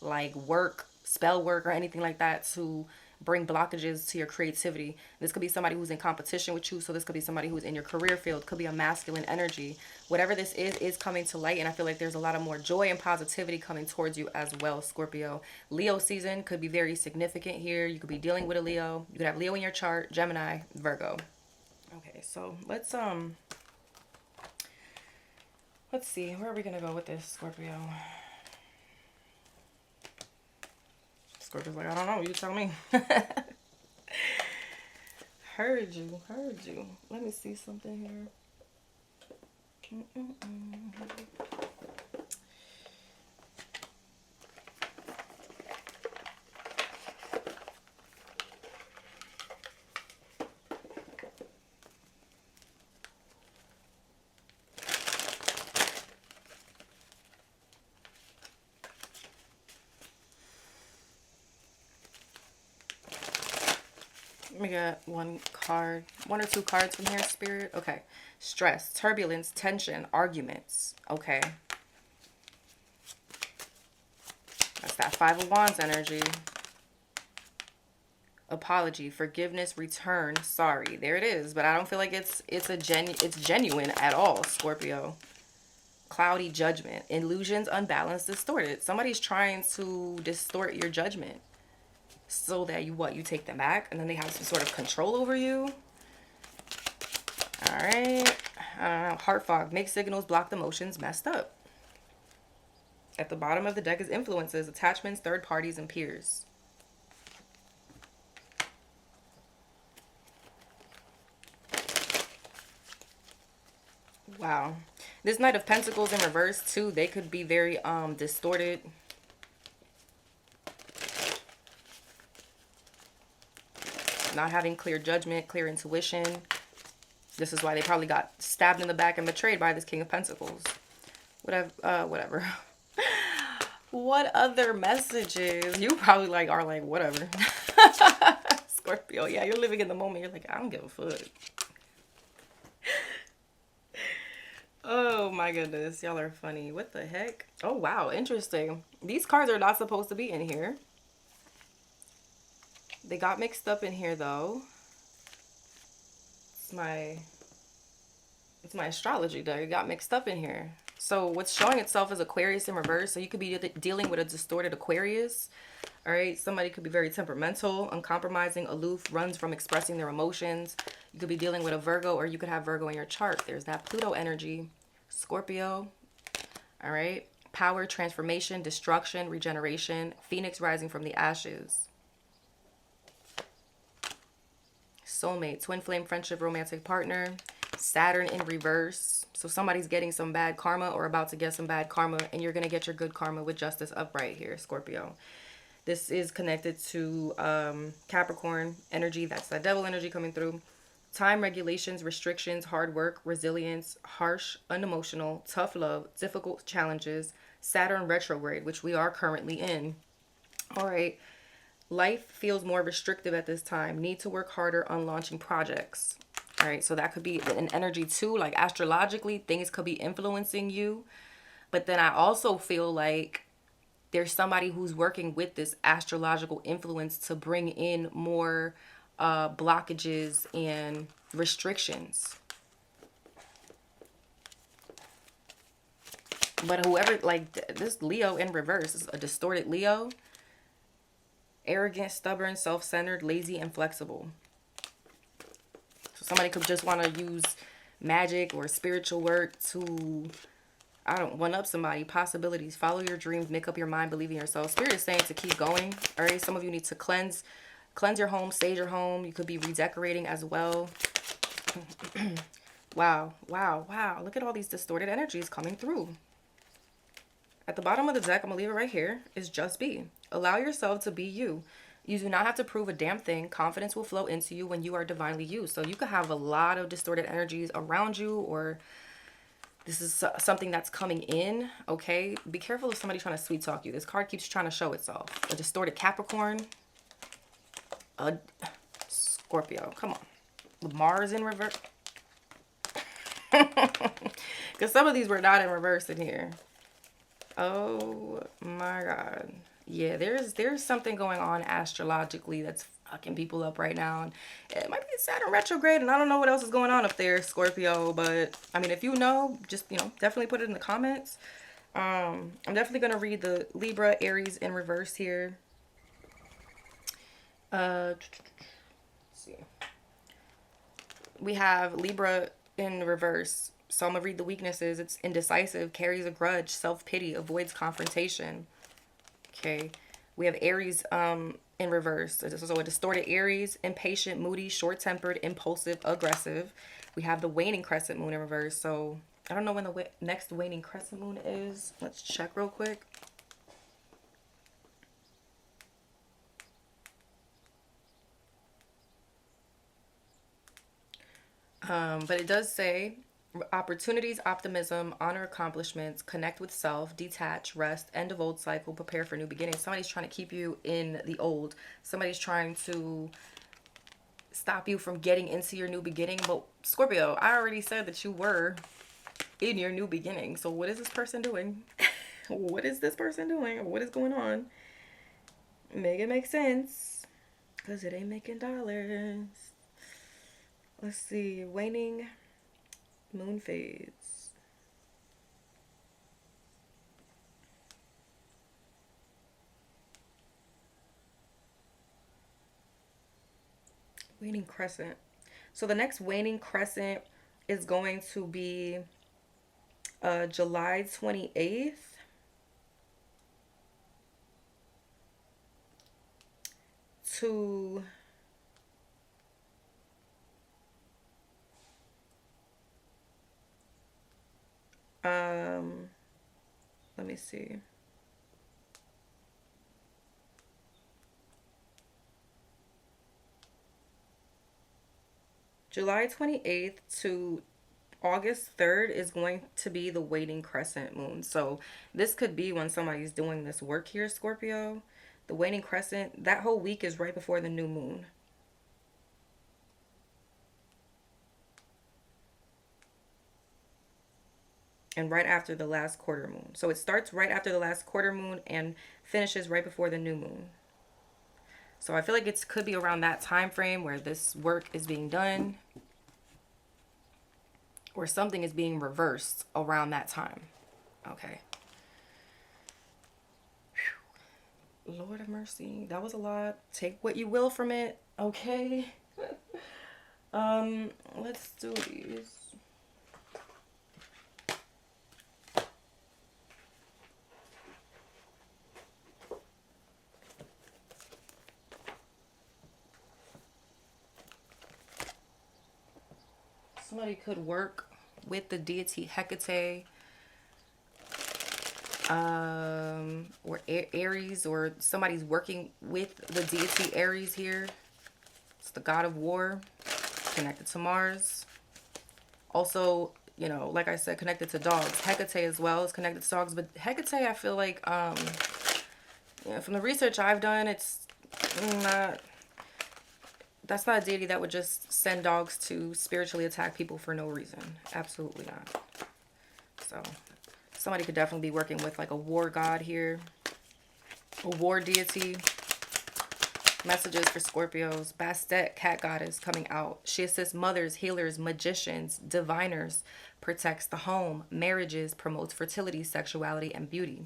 like work, spell work, or anything like that to bring blockages to your creativity. This could be somebody who's in competition with you, so this could be somebody who's in your career field, could be a masculine energy. Whatever this is coming to light, and I feel like there's a lot of more joy and positivity coming towards you as well, Scorpio. Leo season could be very significant here. You could be dealing with a Leo. You could have Leo in your chart, Gemini, Virgo. Okay, so let's see, where are we gonna go with this, Scorpio? Scorpio's like, I don't know, you tell me. Heard you. Let me see something here. Let me get one or two cards from here, Spirit. Okay. Stress, turbulence, tension, arguments. Okay. That's that Five of Wands energy. Apology, forgiveness, return, sorry. There it is. But I don't feel like it's genuine at all, Scorpio. Cloudy judgment, illusions, unbalanced, distorted. Somebody's trying to distort your judgment so that you take them back, and then they have some sort of control over you. All right. I don't know. Heart fog, mixed signals, blocked emotions, messed up. At the bottom of the deck is influences, attachments, third parties, and peers. Wow. This Knight of Pentacles in reverse too, they could be very distorted. Not having clear judgment, clear intuition. This is why they probably got stabbed in the back and betrayed by this King of Pentacles. Whatever. What other messages? You probably are like, whatever. Scorpio, yeah, you're living in the moment. You're like, I don't give a fuck. Oh my goodness, y'all are funny. What the heck? Oh wow, interesting. These cards are not supposed to be in here. They got mixed up in here though. It's my astrology deck. It got mixed up in here. So what's showing itself is Aquarius in reverse. So you could be dealing with a distorted Aquarius. All right. Somebody could be very temperamental, uncompromising, aloof, runs from expressing their emotions. You could be dealing with a Virgo, or you could have Virgo in your chart. There's that Pluto energy. Scorpio. All right. Power, transformation, destruction, regeneration. Phoenix rising from the ashes. Soulmate, twin flame, friendship, romantic partner. Saturn in reverse. So somebody's getting some bad karma or about to get some bad karma, and you're going to get your good karma with justice upright here, Scorpio. This is connected to Capricorn energy. That's that devil energy coming through. Time, regulations, restrictions, hard work, resilience, harsh, unemotional, tough love, difficult challenges. Saturn retrograde, which we are currently in. All right. Life feels more restrictive at this time. Need to work harder on launching projects. All right, so that could be an energy too. Like astrologically, things could be influencing you. But then I also feel like there's somebody who's working with this astrological influence to bring in more blockages and restrictions. But whoever, like, this Leo in reverse is a distorted Leo. Arrogant, stubborn, self-centered, lazy, and flexible. So somebody could just want to use magic or spiritual work to, I don't, one up somebody. Possibilities. Follow your dreams. Make up your mind. Believe in yourself. Spirit is saying to keep going. All right. Some of you need to cleanse your home, sage your home. You could be redecorating as well. Wow. Wow. Wow. Look at all these distorted energies coming through. At the bottom of the deck, I'm going to leave it right here, is just be. Allow yourself to be you. You do not have to prove a damn thing. Confidence will flow into you when you are divinely you. So you could have a lot of distorted energies around you, or this is something that's coming in, okay? Be careful if somebody's trying to sweet talk you. This card keeps trying to show itself. A distorted Capricorn. A Scorpio. Come on. With Mars in reverse. Because some of these were not in reverse in here. Oh my God. Yeah, there's something going on astrologically that's fucking people up right now. And it might be Saturn retrograde, and I don't know what else is going on up there, Scorpio. But I mean, if you know, just, you know, definitely put it in the comments. I'm definitely gonna read the Libra, Aries in reverse here. Let's see. We have Libra in reverse. So I'm going to read the weaknesses. It's indecisive, carries a grudge, self-pity, avoids confrontation. Okay. We have Aries in reverse. So a distorted Aries, impatient, moody, short-tempered, impulsive, aggressive. We have the waning crescent moon in reverse. So I don't know when the next waning crescent moon is. Let's check real quick. But it does say opportunities, optimism, honor accomplishments, connect with self, detach, rest, end of old cycle, prepare for new beginnings. Somebody's trying to keep you in the old. Somebody's trying to stop you from getting into your new beginning. But Scorpio, I already said that you were in your new beginning. So what is this person doing? What is this person doing? What is going on? Make it make sense. Because it ain't making dollars. Let's see. Waning moon phase. Waning crescent. So the next waning crescent is going to be July 28th to let me see. July 28th to August 3rd is going to be the waning crescent moon. So this could be when somebody's doing this work here, Scorpio. The waning crescent, that whole week is right before the new moon. And right after the last quarter moon. So it starts right after the last quarter moon and finishes right before the new moon. So I feel like it could be around that time frame where this work is being done, or something is being reversed around that time. Okay. Whew. Lord of mercy. That was a lot. Take what you will from it. Okay. Let's do these. Somebody could work with the deity Hecate, or Aries, or somebody's working with the deity Aries here. It's the god of war, connected to Mars. Also, you know, like I said, connected to dogs. Hecate as well is connected to dogs, but Hecate, I feel like, you know, from the research I've done, it's not. That's not a deity that would just send dogs to spiritually attack people for no reason. Absolutely not. So somebody could definitely be working with like a war god here. A war deity. Messages for Scorpios. Bastet, cat goddess, coming out. She assists mothers, healers, magicians, diviners, protects the home, marriages, promotes fertility, sexuality, and beauty.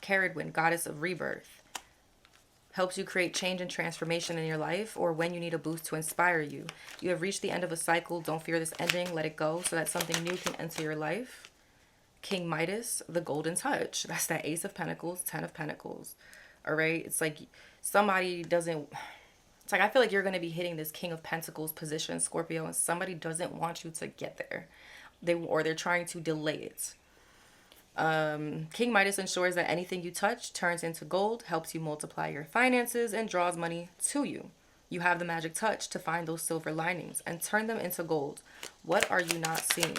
Caradwin, goddess of rebirth. Helps you create change and transformation in your life, or when you need a boost to inspire you. You have reached the end of a cycle. Don't fear this ending. Let it go so that something new can enter your life. King Midas, the golden touch. That's that Ace of Pentacles, 10 of Pentacles. All right. It's like somebody doesn't. It's like I feel like you're going to be hitting this King of Pentacles position, Scorpio, and somebody doesn't want you to get there. They're trying to delay it. King Midas ensures that anything you touch turns into gold, helps you multiply your finances, and draws money to you. You have the magic touch to find those silver linings and turn them into gold. What are you not seeing?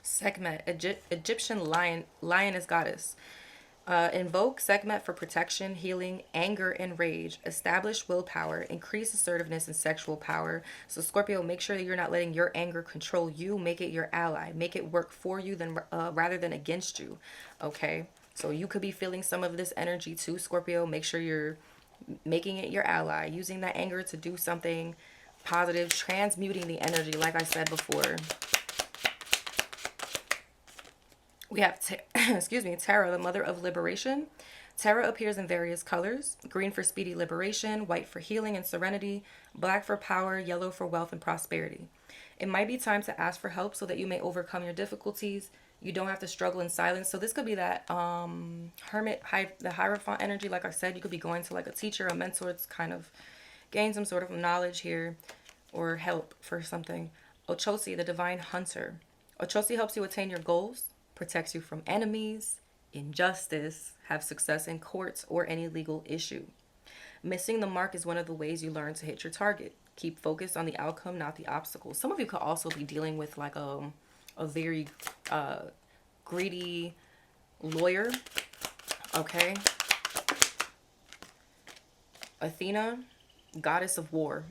Sekhmet, Egyptian lioness goddess. Invoke Sekhmet for protection, healing, anger, and rage. Establish willpower. Increase assertiveness and sexual power. So Scorpio, make sure that you're not letting your anger control you. Make it your ally. Make it work for you rather than against you. Okay? So you could be feeling some of this energy too, Scorpio. Make sure you're making it your ally. Using that anger to do something positive. Transmuting the energy, like I said before. We have, Tara, the mother of liberation. Tara appears in various colors. Green for speedy liberation, white for healing and serenity, black for power, yellow for wealth and prosperity. It might be time to ask for help so that you may overcome your difficulties. You don't have to struggle in silence. So this could be that the Hierophant energy. Like I said, you could be going to like a teacher, a mentor to kind of gain some sort of knowledge here or help for something. Ochosi, the divine hunter. Ochosi helps you attain your goals, protects you from enemies, injustice, have success in courts or any legal issue. Missing the mark is one of the ways you learn to hit your target. Keep focused on the outcome, not the obstacles. Some of you could also be dealing with like a very greedy lawyer. Okay. Athena, goddess of war.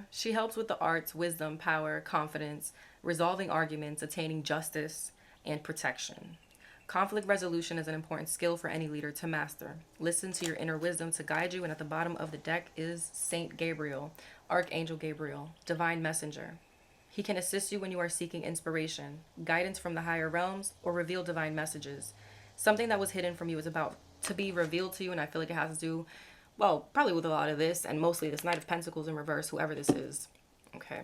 She helps with the arts, wisdom, power, confidence, resolving arguments, attaining justice, and protection. Conflict resolution is an important skill for any leader to master. Listen to your inner wisdom to guide you, and at the bottom of the deck is Saint Gabriel, Archangel Gabriel, divine messenger. He can assist you when you are seeking inspiration, guidance from the higher realms, or reveal divine messages. Something that was hidden from you is about to be revealed to you, and I feel like it has to do, well, probably with a lot of this, and mostly this Knight of Pentacles in reverse, whoever this is. Okay.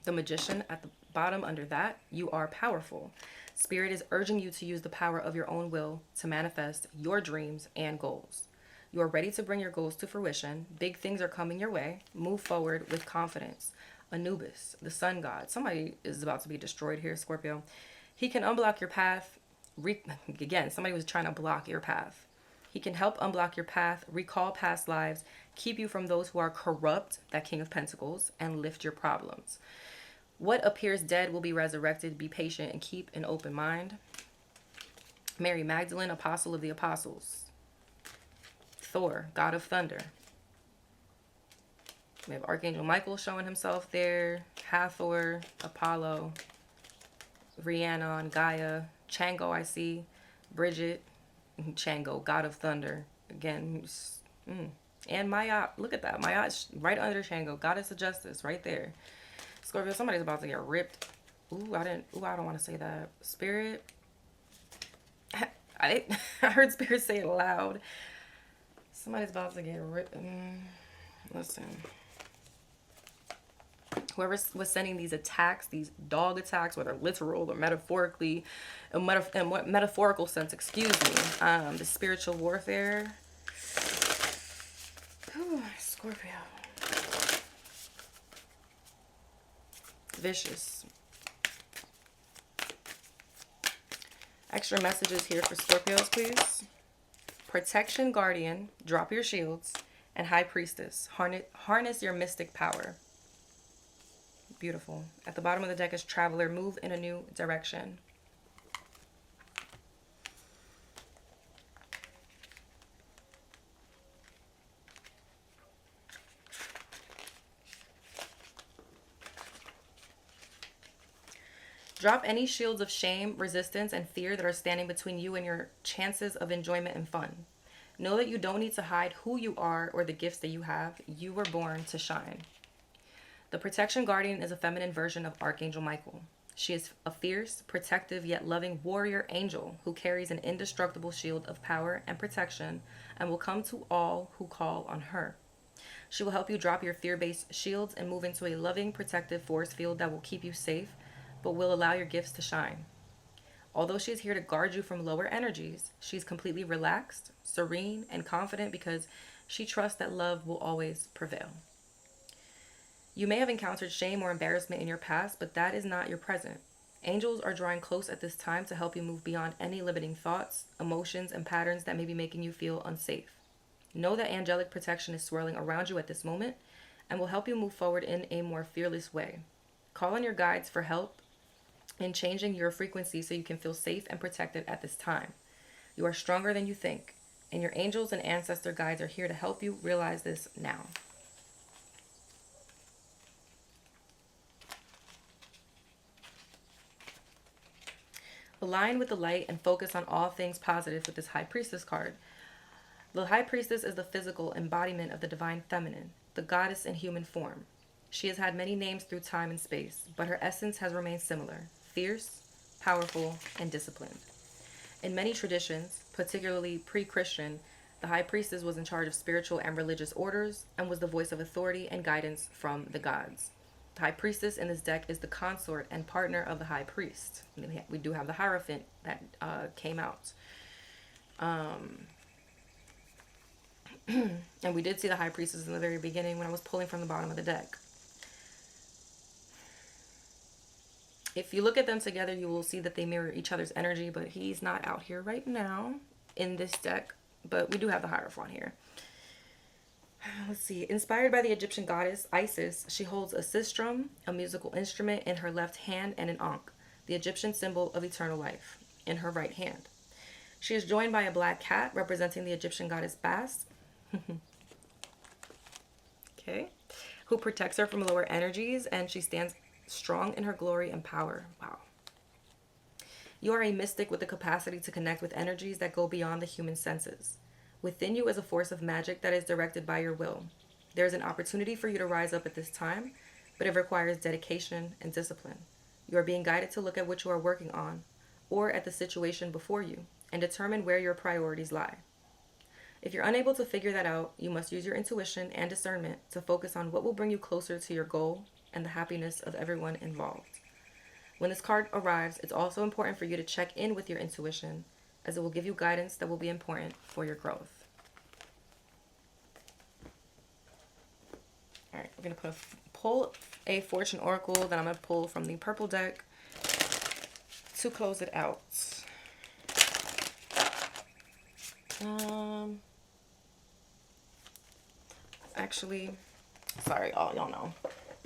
The Magician at the bottom under that, you are powerful. Spirit is urging you to use the power of your own will to manifest your dreams and goals. You are ready to bring your goals to fruition. Big things are coming your way. Move forward with confidence. Anubis, the sun god. Somebody is about to be destroyed here, Scorpio. He can unblock your path. Again, somebody was trying to block your path. He can help unblock your path, recall past lives, keep you from those who are corrupt, that King of Pentacles, and lift your problems. What appears dead will be resurrected. Be patient and keep an open mind. Mary Magdalene, apostle of the apostles. Thor, god of thunder. We have Archangel Michael showing himself there. Hathor, Apollo, Rhiannon, Gaia, Chango, I see. Bridget, Chango, god of thunder. Again, and Mayat. Look at that. Mayat right under Chango, goddess of justice, right there. Scorpio, somebody's about to get ripped. I don't want to say that. Spirit. I heard Spirit say it loud. Somebody's about to get ripped. Listen. Whoever was sending these attacks, these dog attacks, whether literal or metaphorically, in what metaphorical sense, excuse me, the spiritual warfare. Whew, Scorpio. Vicious. Extra messages here for Scorpios, please. Protection Guardian, drop your shields, and High Priestess, harness your mystic power. Beautiful. At the bottom of the deck is Traveler, move in a new direction. Drop any shields of shame, resistance, and fear that are standing between you and your chances of enjoyment and fun. Know that you don't need to hide who you are or the gifts that you have. You were born to shine. The protection guardian is a feminine version of Archangel Michael. She is a fierce, protective, yet loving warrior angel who carries an indestructible shield of power and protection and will come to all who call on her. She will help you drop your fear-based shields and move into a loving, protective force field that will keep you safe, but will allow your gifts to shine. Although she is here to guard you from lower energies, she's completely relaxed, serene, and confident because she trusts that love will always prevail. You may have encountered shame or embarrassment in your past, but that is not your present. Angels are drawing close at this time to help you move beyond any limiting thoughts, emotions, and patterns that may be making you feel unsafe. Know that angelic protection is swirling around you at this moment and will help you move forward in a more fearless way. Call on your guides for help in changing your frequency so you can feel safe and protected at this time. You are stronger than you think, and your angels and ancestor guides are here to help you realize this now. Align with the light and focus on all things positive with this High Priestess card. The High Priestess is the physical embodiment of the divine feminine, the goddess in human form. She has had many names through time and space, but her essence has remained similar: fierce, powerful, and disciplined. In many traditions, particularly pre-Christian, the High Priestess was in charge of spiritual and religious orders and was the voice of authority and guidance from the gods. The High Priestess in this deck is the consort and partner of the High Priest. We do have the Hierophant that came out. And we did see the High Priestess in the very beginning when I was pulling from the bottom of the deck. If you look at them together, you will see that they mirror each other's energy, but he's not out here right now in this deck. But we do have the Hierophant here. Let's see. Inspired by the Egyptian goddess Isis, she holds a sistrum, a musical instrument, in her left hand, and an ankh, the Egyptian symbol of eternal life, in her right hand. She is joined by a black cat representing the Egyptian goddess Bast, okay, who protects her from lower energies, and she stands strong in her glory and power. Wow. You are a mystic with the capacity to connect with energies that go beyond the human senses. Within you is a force of magic that is directed by your will. There is an opportunity for you to rise up at this time, but it requires dedication and discipline. You are being guided to look at what you are working on, or at the situation before you, and determine where your priorities lie. If you're unable to figure that out, you must use your intuition and discernment to focus on what will bring you closer to your goal and the happiness of everyone involved. When this card arrives, it's also important for you to check in with your intuition, as it will give you guidance that will be important for your growth. All right, we're going to pull a fortune oracle that I'm going to pull from the purple deck to close it out. Actually, sorry, y'all know,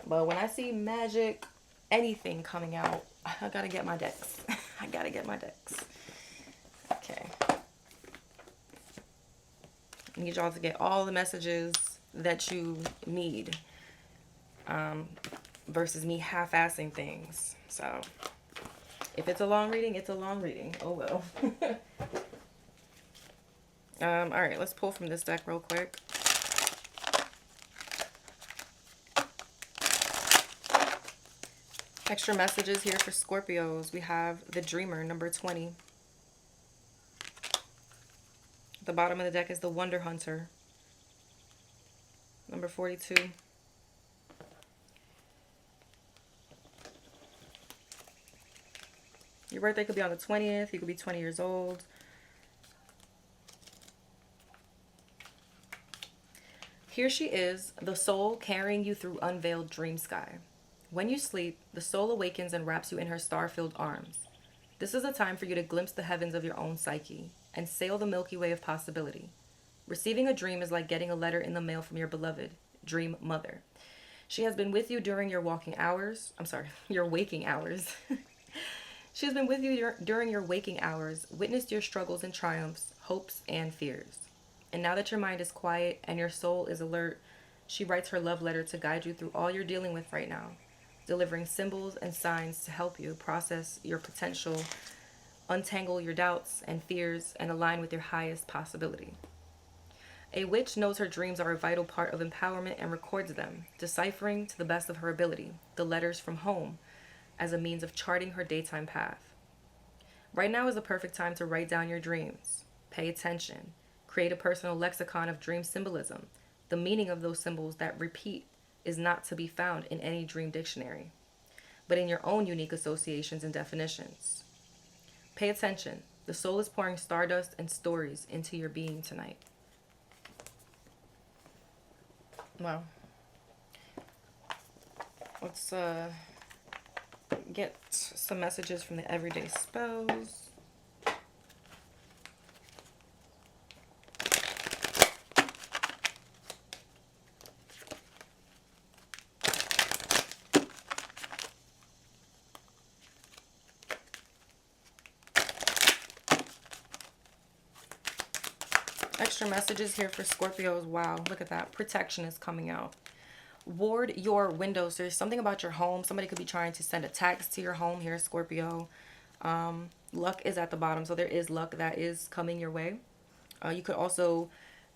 but when I see magic, anything coming out, I gotta get my decks. I gotta get my decks. Okay. I need y'all to get all the messages that you need, versus me half-assing things. So, if it's a long reading, it's a long reading. Oh well. All right, let's pull from this deck real quick. Extra messages here for Scorpios. We have the Dreamer, number 20. At the bottom of the deck is the Wonder Hunter, number 42. Your birthday could be on the 20th. You could be 20 years old. Here she is, the soul carrying you through unveiled dream sky. When you sleep, the soul awakens and wraps you in her star-filled arms. This is a time for you to glimpse the heavens of your own psyche and sail the Milky Way of possibility. Receiving a dream is like getting a letter in the mail from your beloved dream mother. She has been with you during your waking hours. Your waking hours. She has been with you during your waking hours, witnessed your struggles and triumphs, hopes and fears. And now that your mind is quiet and your soul is alert, she writes her love letter to guide you through all you're dealing with right now. delivering symbols and signs to help you process your potential, untangle your doubts and fears, and align with your highest possibility. A witch knows her dreams are a vital part of empowerment and records them, deciphering to the best of her ability the letters from home as a means of charting her daytime path. Right now is the perfect time to write down your dreams. Pay attention. Create a personal lexicon of dream symbolism. The meaning of those symbols that repeat is not to be found in any dream dictionary, but in your own unique associations and definitions. Pay attention. The soul is pouring stardust and stories into your being tonight. Well, let's get some messages from the everyday spells. Extra messages here for Scorpios. Wow, look at that. Protection is coming out. Ward your windows. There's something about your home. Somebody could be trying to send a text to your home here, Scorpio. Luck is at the bottom, so there is luck that is coming your way. You could also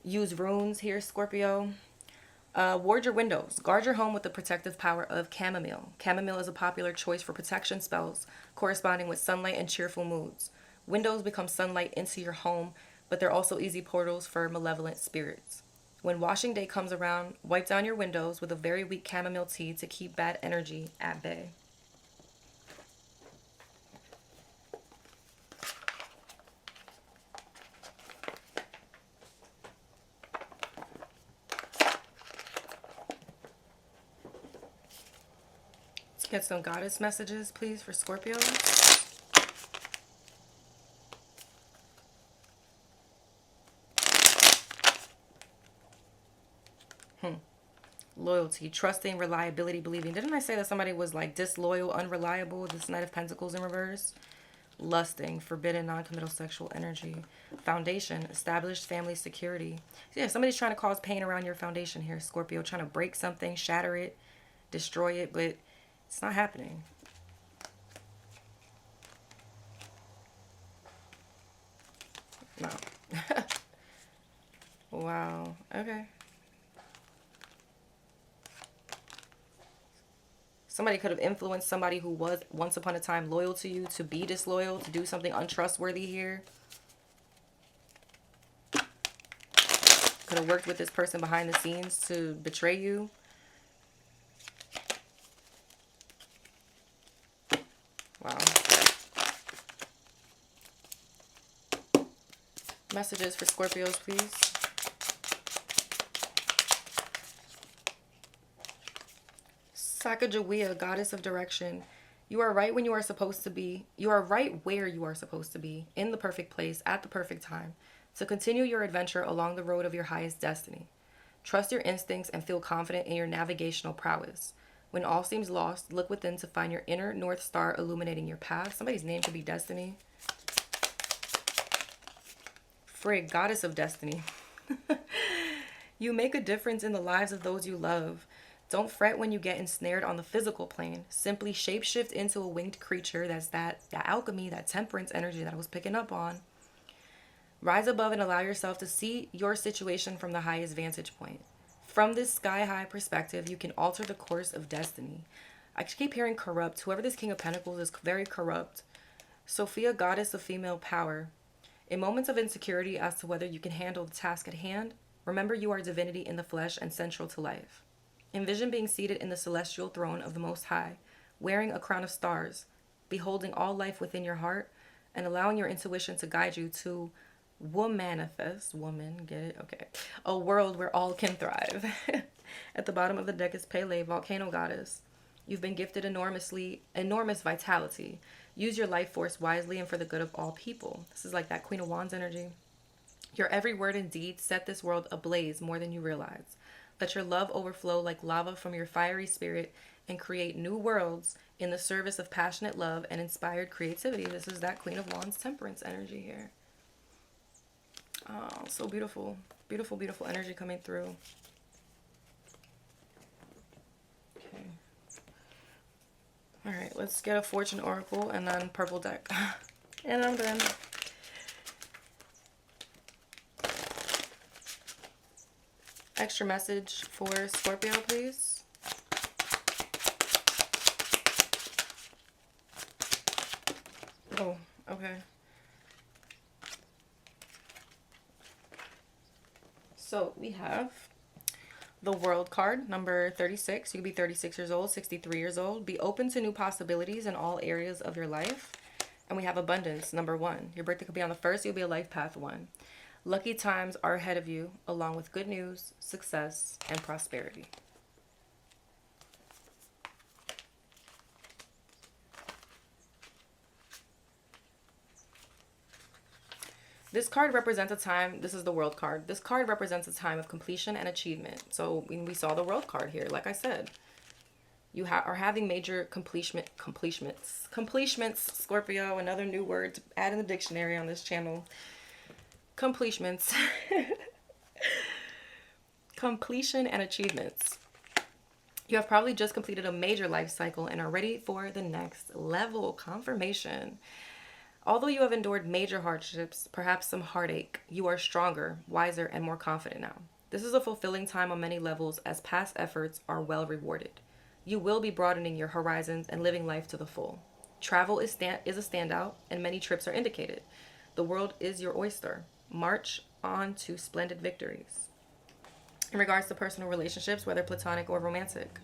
use runes here, Scorpio. Ward your windows. Guard your home with the protective power of chamomile. Chamomile is a popular choice for protection spells, corresponding with sunlight and cheerful moods. Windows become sunlight into your home, but they're also easy portals for malevolent spirits. When washing day comes around, wipe down your windows with a very weak chamomile tea to keep bad energy at bay. Let's get some goddess messages, please, for Scorpio. Loyalty, trusting, reliability, believing. Didn't I say that somebody was like disloyal, unreliable? This Knight of Pentacles in reverse. Lusting, forbidden, non-committal sexual energy. Foundation, established family security. So yeah, somebody's trying to cause pain around your foundation here, Scorpio. Trying to break something, shatter it, destroy it, but it's not happening. No. Wow. Okay. Somebody could have influenced somebody who was once upon a time loyal to you to be disloyal, to do something untrustworthy here. Could have worked with this person behind the scenes to betray you. Wow. Messages for Scorpios, please. Sacagawea, goddess of direction. You are right when you are supposed to be. You are right where you are supposed to be, in the perfect place, at the perfect time, to continue your adventure along the road of your highest destiny. Trust your instincts and feel confident in your navigational prowess. When all seems lost, look within to find your inner North Star illuminating your path. Somebody's name could be Destiny. Frig, goddess of destiny. You make a difference in the lives of those you love. Don't fret when you get ensnared on the physical plane. Simply shapeshift into a winged creature. That's that alchemy, that temperance energy that I was picking up on. Rise above and allow yourself to see your situation from the highest vantage point. From this sky-high perspective, you can alter the course of destiny. I keep hearing corrupt. Whoever this King of Pentacles is very corrupt. Sophia, goddess of female power. In moments of insecurity as to whether you can handle the task at hand, remember you are divinity in the flesh and central to life. Envision being seated in the celestial throne of the Most High, wearing a crown of stars, beholding all life within your heart, and allowing your intuition to guide you to manifest, woman, get it? Okay. A world where all can thrive. At the bottom of the deck is Pele, volcano goddess. You've been gifted enormous vitality. Use your life force wisely and for the good of all people. This is like that Queen of Wands energy. Your every word and deed set this world ablaze more than you realize. Let your love overflow like lava from your fiery spirit and create new worlds in the service of passionate love and inspired creativity. This is that Queen of Wands temperance energy here. Oh, so beautiful. Beautiful, beautiful energy coming through. Okay. All right, let's get a fortune oracle and then purple deck. And I'm done. Extra message for Scorpio, please. Oh, okay. So we have the World card, number 36. You could be 36 years old, 63 years old. Be open to new possibilities in all areas of your life. And we have abundance, number 1. Your birthday could be on the 1st. You'll be a life path 1. Lucky times are ahead of you, along with good news, success, and prosperity. This card represents a time, this is the World card. This card represents a time of completion and achievement. So when we saw the World card here, like I said, you are having major completions, Scorpio, another new word to add in the dictionary on this channel. Completions. Completion and achievements. You have probably just completed a major life cycle and are ready for the next level. Confirmation. Although you have endured major hardships, perhaps some heartache, you are stronger, wiser, and more confident now. This is a fulfilling time on many levels as past efforts are well rewarded. You will be broadening your horizons and living life to the full. Travel is a standout, and many trips are indicated. The world is your oyster. March on to splendid victories. In regards to personal relationships, whether platonic or romantic,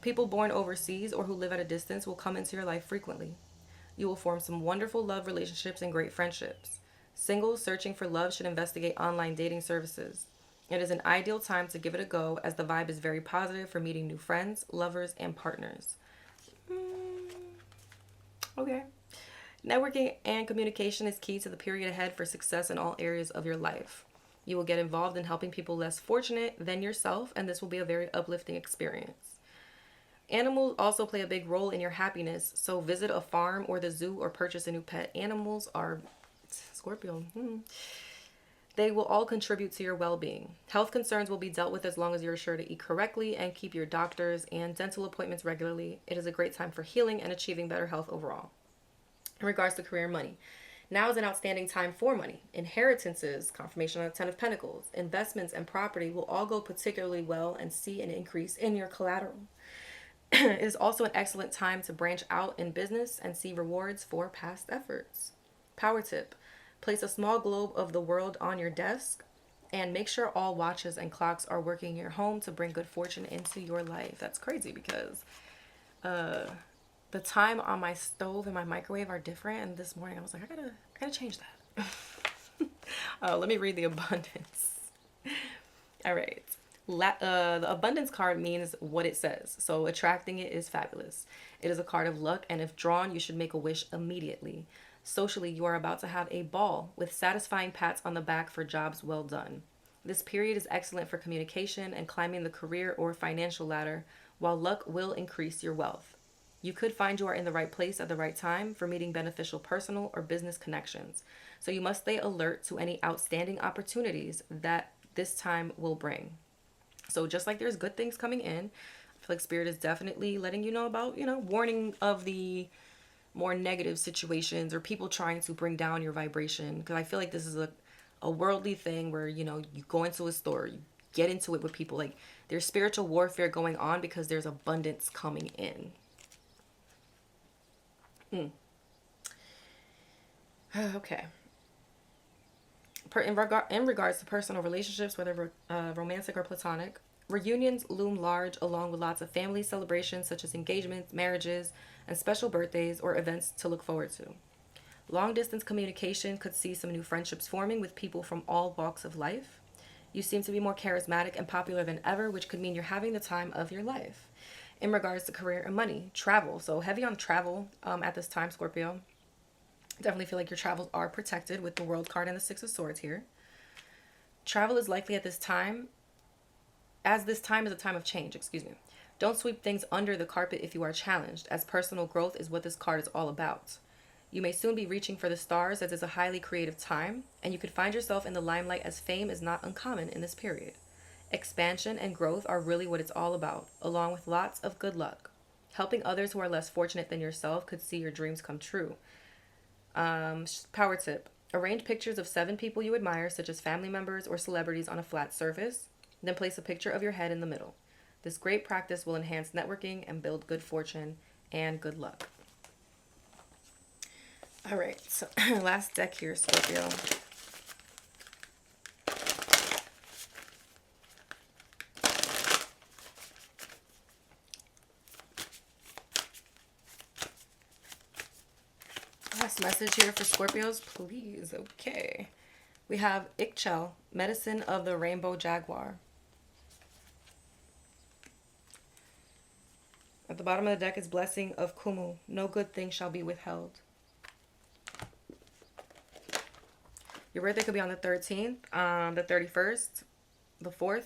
people born overseas or who live at a distance will come into your life frequently. You will form some wonderful love relationships and great friendships. Singles searching for love should investigate online dating services. It is an ideal time to give it a go as the vibe is very positive for meeting new friends, lovers, and partners. Okay. Networking and communication is key to the period ahead for success in all areas of your life. You will get involved in helping people less fortunate than yourself, and this will be a very uplifting experience. Animals also play a big role in your happiness, so visit a farm or the zoo or purchase a new pet. Animals are Scorpio. They will all contribute to your well-being. Health concerns will be dealt with as long as you're sure to eat correctly and keep your doctors and dental appointments regularly. It is a great time for healing and achieving better health overall. In regards to career and money, now is an outstanding time for money. Inheritances, confirmation on the 10 of Pentacles, investments, and property will all go particularly well and see an increase in your collateral. It is also an excellent time to branch out in business and see rewards for past efforts. Power tip: place a small globe of the world on your desk and make sure all watches and clocks are working in your home to bring good fortune into your life. That's crazy because the time on my stove and my microwave are different, and this morning I was like, I gotta change that. Let me read the abundance. All right. The abundance card means what it says, so attracting it is fabulous. It is a card of luck, and if drawn, you should make a wish immediately. Socially, you are about to have a ball with satisfying pats on the back for jobs well done. This period is excellent for communication and climbing the career or financial ladder, while luck will increase your wealth. You could find you are in the right place at the right time for meeting beneficial personal or business connections, so you must stay alert to any outstanding opportunities that this time will bring. So just like there's good things coming in, I feel like Spirit is definitely letting you know about, warning of the more negative situations or people trying to bring down your vibration. Because I feel like this is a worldly thing where, you go into a store, you get into it with people. Like there's spiritual warfare going on because there's abundance coming in. Okay. In regards to personal relationships, whether romantic or platonic, reunions loom large along with lots of family celebrations such as engagements, marriages, and special birthdays or events to look forward to. Long distance communication could see some new friendships forming with people from all walks of life. You seem to be more charismatic and popular than ever, which could mean you're having the time of your life. In regards to career and money, travel. So heavy on travel at this time, Scorpio. Definitely feel like your travels are protected with the World card and the Six of Swords here. Travel is likely at this time, as this time is a time of change, Don't sweep things under the carpet if you are challenged, as personal growth is what this card is all about. You may soon be reaching for the stars, as it's a highly creative time, and you could find yourself in the limelight, as fame is not uncommon in this period. Expansion and growth are really what it's all about, along with lots of good luck. Helping others who are less fortunate than yourself could see your dreams come true. Power tip. Arrange pictures of 7 people you admire, such as family members or celebrities, on a flat surface. Then place a picture of your head in the middle. This great practice will enhance networking and build good fortune and good luck. All right, so last deck here, Scorpio. Last message here for Scorpios, please. Okay. We have Ixchel, medicine of the rainbow jaguar. At the bottom of the deck is blessing of Kumu. No good thing shall be withheld. Your birthday could be on the 13th, the 31st, the 4th.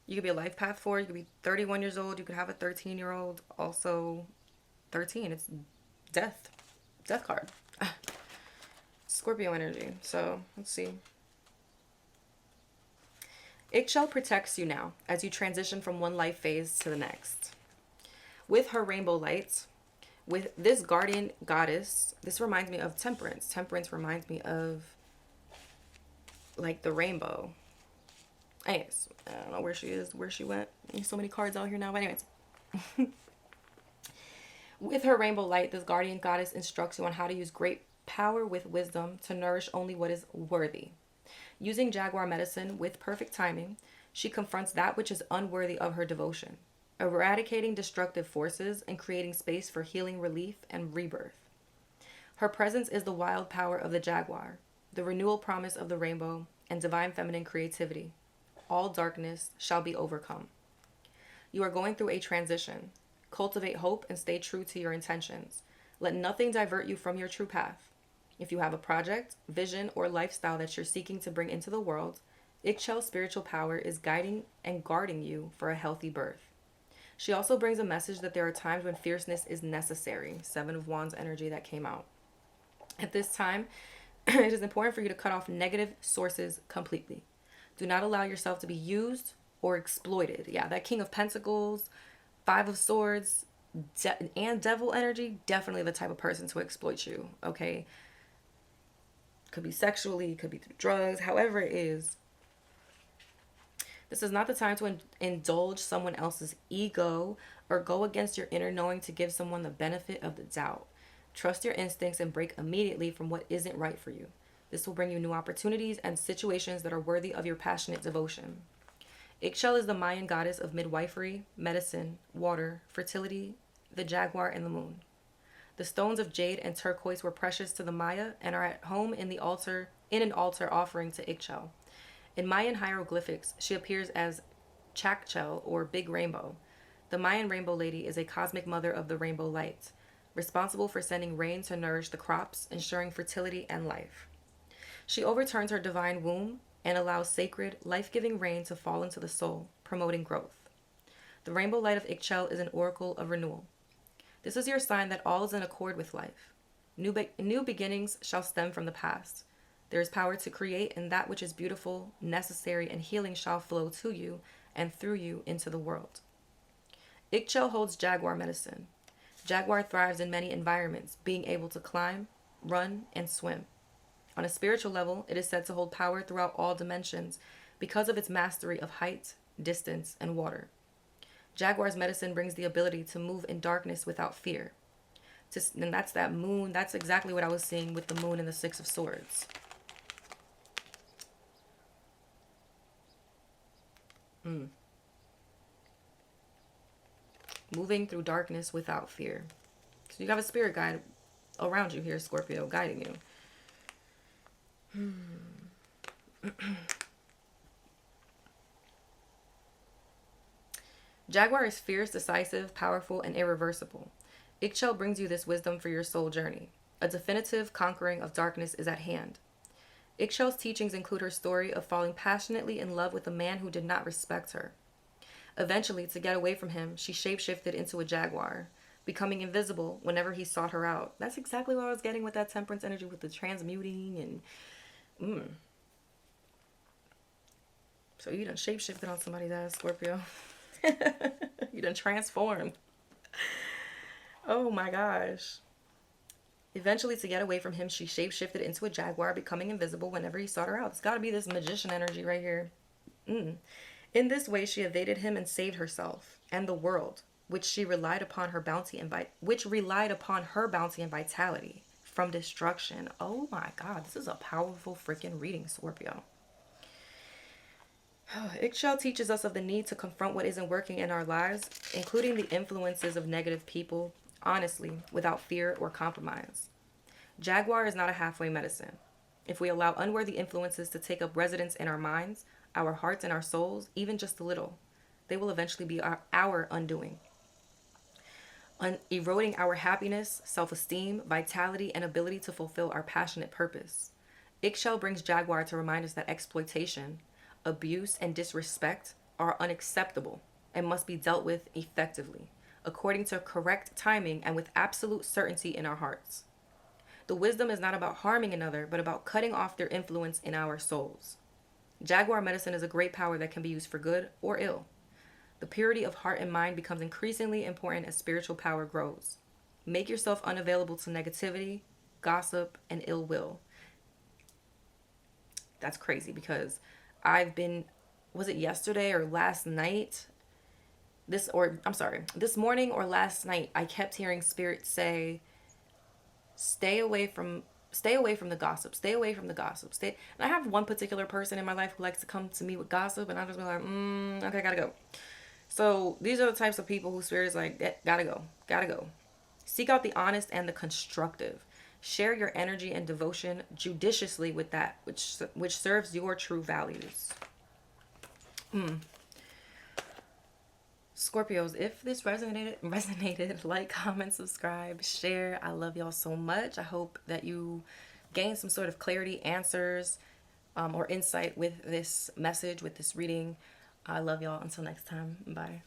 You could be a life path 4. You could be 31 years old. You could have a 13-year-old. Also, 13. It's death. Death card. Scorpio energy. So, let's see. Ixchel protects you now as you transition from one life phase to the next. With her rainbow lights, with this guardian goddess, this reminds me of Temperance. Temperance reminds me of, like, the rainbow. Anyways, I don't know where she is, where she went. There's so many cards out here now. But anyways. With her rainbow light, this guardian goddess instructs you on how to use great power with wisdom to nourish only what is worthy. Using jaguar medicine with perfect timing, she confronts that which is unworthy of her devotion, eradicating destructive forces and creating space for healing, relief, and rebirth. Her presence is the wild power of the jaguar, the renewal promise of the rainbow, and divine feminine creativity. All darkness shall be overcome. You are going through a transition. Cultivate hope and stay true to your intentions. Let nothing divert you from your true path. If you have a project, vision, or lifestyle that you're seeking to bring into the world, Ixchel's spiritual power is guiding and guarding you for a healthy birth. She also brings a message that there are times when fierceness is necessary. 7 of Wands energy that came out. At this time, it is important for you to cut off negative sources completely. Do not allow yourself to be used or exploited. Yeah, that King of Pentacles, 5 of Swords, and Devil energy, definitely the type of person to exploit you, okay? Could be sexually, could be through drugs, however it is. This is not the time to indulge someone else's ego or go against your inner knowing to give someone the benefit of the doubt. Trust your instincts and break immediately from what isn't right for you. This will bring you new opportunities and situations that are worthy of your passionate devotion. Ixchel is the Mayan goddess of midwifery, medicine, water, fertility, the jaguar, and the moon. The stones of jade and turquoise were precious to the Maya and are at home in an altar offering to Ixchel. In Mayan hieroglyphics, she appears as Chakchel, or Big Rainbow. The Mayan rainbow lady is a cosmic mother of the rainbow light, responsible for sending rain to nourish the crops, ensuring fertility and life. She overturns her divine womb and allows sacred, life-giving rain to fall into the soul, promoting growth. The rainbow light of Ixchel is an oracle of renewal. This is your sign that all is in accord with life. New beginnings shall stem from the past. There is power to create, and that which is beautiful, necessary, and healing shall flow to you and through you into the world. Ixchel holds jaguar medicine. Jaguar thrives in many environments, being able to climb, run, and swim. On a spiritual level, it is said to hold power throughout all dimensions because of its mastery of height, distance, and water. Jaguar's medicine brings the ability to move in darkness without fear. And that's that moon. That's exactly what I was seeing with the moon and the 6 of Swords. Moving through darkness without fear. So you have a spirit guide around you here, Scorpio, guiding you. Jaguar is fierce, decisive, powerful, and irreversible. Ixchel brings you this wisdom for your soul journey. A definitive conquering of darkness is at hand. Ixchel's teachings include her story of falling passionately in love with a man who did not respect her. Eventually, to get away from him, she shapeshifted into a jaguar, becoming invisible whenever he sought her out. That's exactly what I was getting with that Temperance energy, with the transmuting and... So you done shapeshifted on somebody's ass, Scorpio. You done transformed. Oh my gosh. Eventually, to get away from him, she shapeshifted into a jaguar, becoming invisible whenever he sought her out. It's got to be this magician energy right here. In this way, she evaded him and saved herself and the world, which relied upon her bounty and vitality from destruction. Oh my God, this is a powerful freaking reading, Scorpio. Ixchel teaches us of the need to confront what isn't working in our lives, including the influences of negative people, honestly, without fear or compromise. Jaguar is not a halfway medicine. If we allow unworthy influences to take up residence in our minds, our hearts, and our souls, even just a little, they will eventually be our undoing, eroding our happiness, self esteem, vitality, and ability to fulfill our passionate purpose. Ixchel brings Jaguar to remind us that exploitation, abuse, and disrespect are unacceptable and must be dealt with effectively, according to correct timing and with absolute certainty in our hearts. The wisdom is not about harming another, but about cutting off their influence in our souls. Jaguar medicine is a great power that can be used for good or ill. The purity of heart and mind becomes increasingly important as spiritual power grows. Make yourself unavailable to negativity, gossip, and ill will. That's crazy because was it yesterday or last night? This morning or last night, I kept hearing Spirit say, stay away from the gossip. Stay away from the gossip. And I have one particular person in my life who likes to come to me with gossip, and I just be like, okay, gotta go. So these are the types of people who Spirit is like, gotta go. Seek out the honest and the constructive. Share your energy and devotion judiciously with that which serves your true values. Scorpios, if this resonated, like, comment, subscribe, share. I love y'all so much. I hope that you gain some sort of clarity, answers, or insight with this message, with this reading. I love y'all. Until next time. Bye.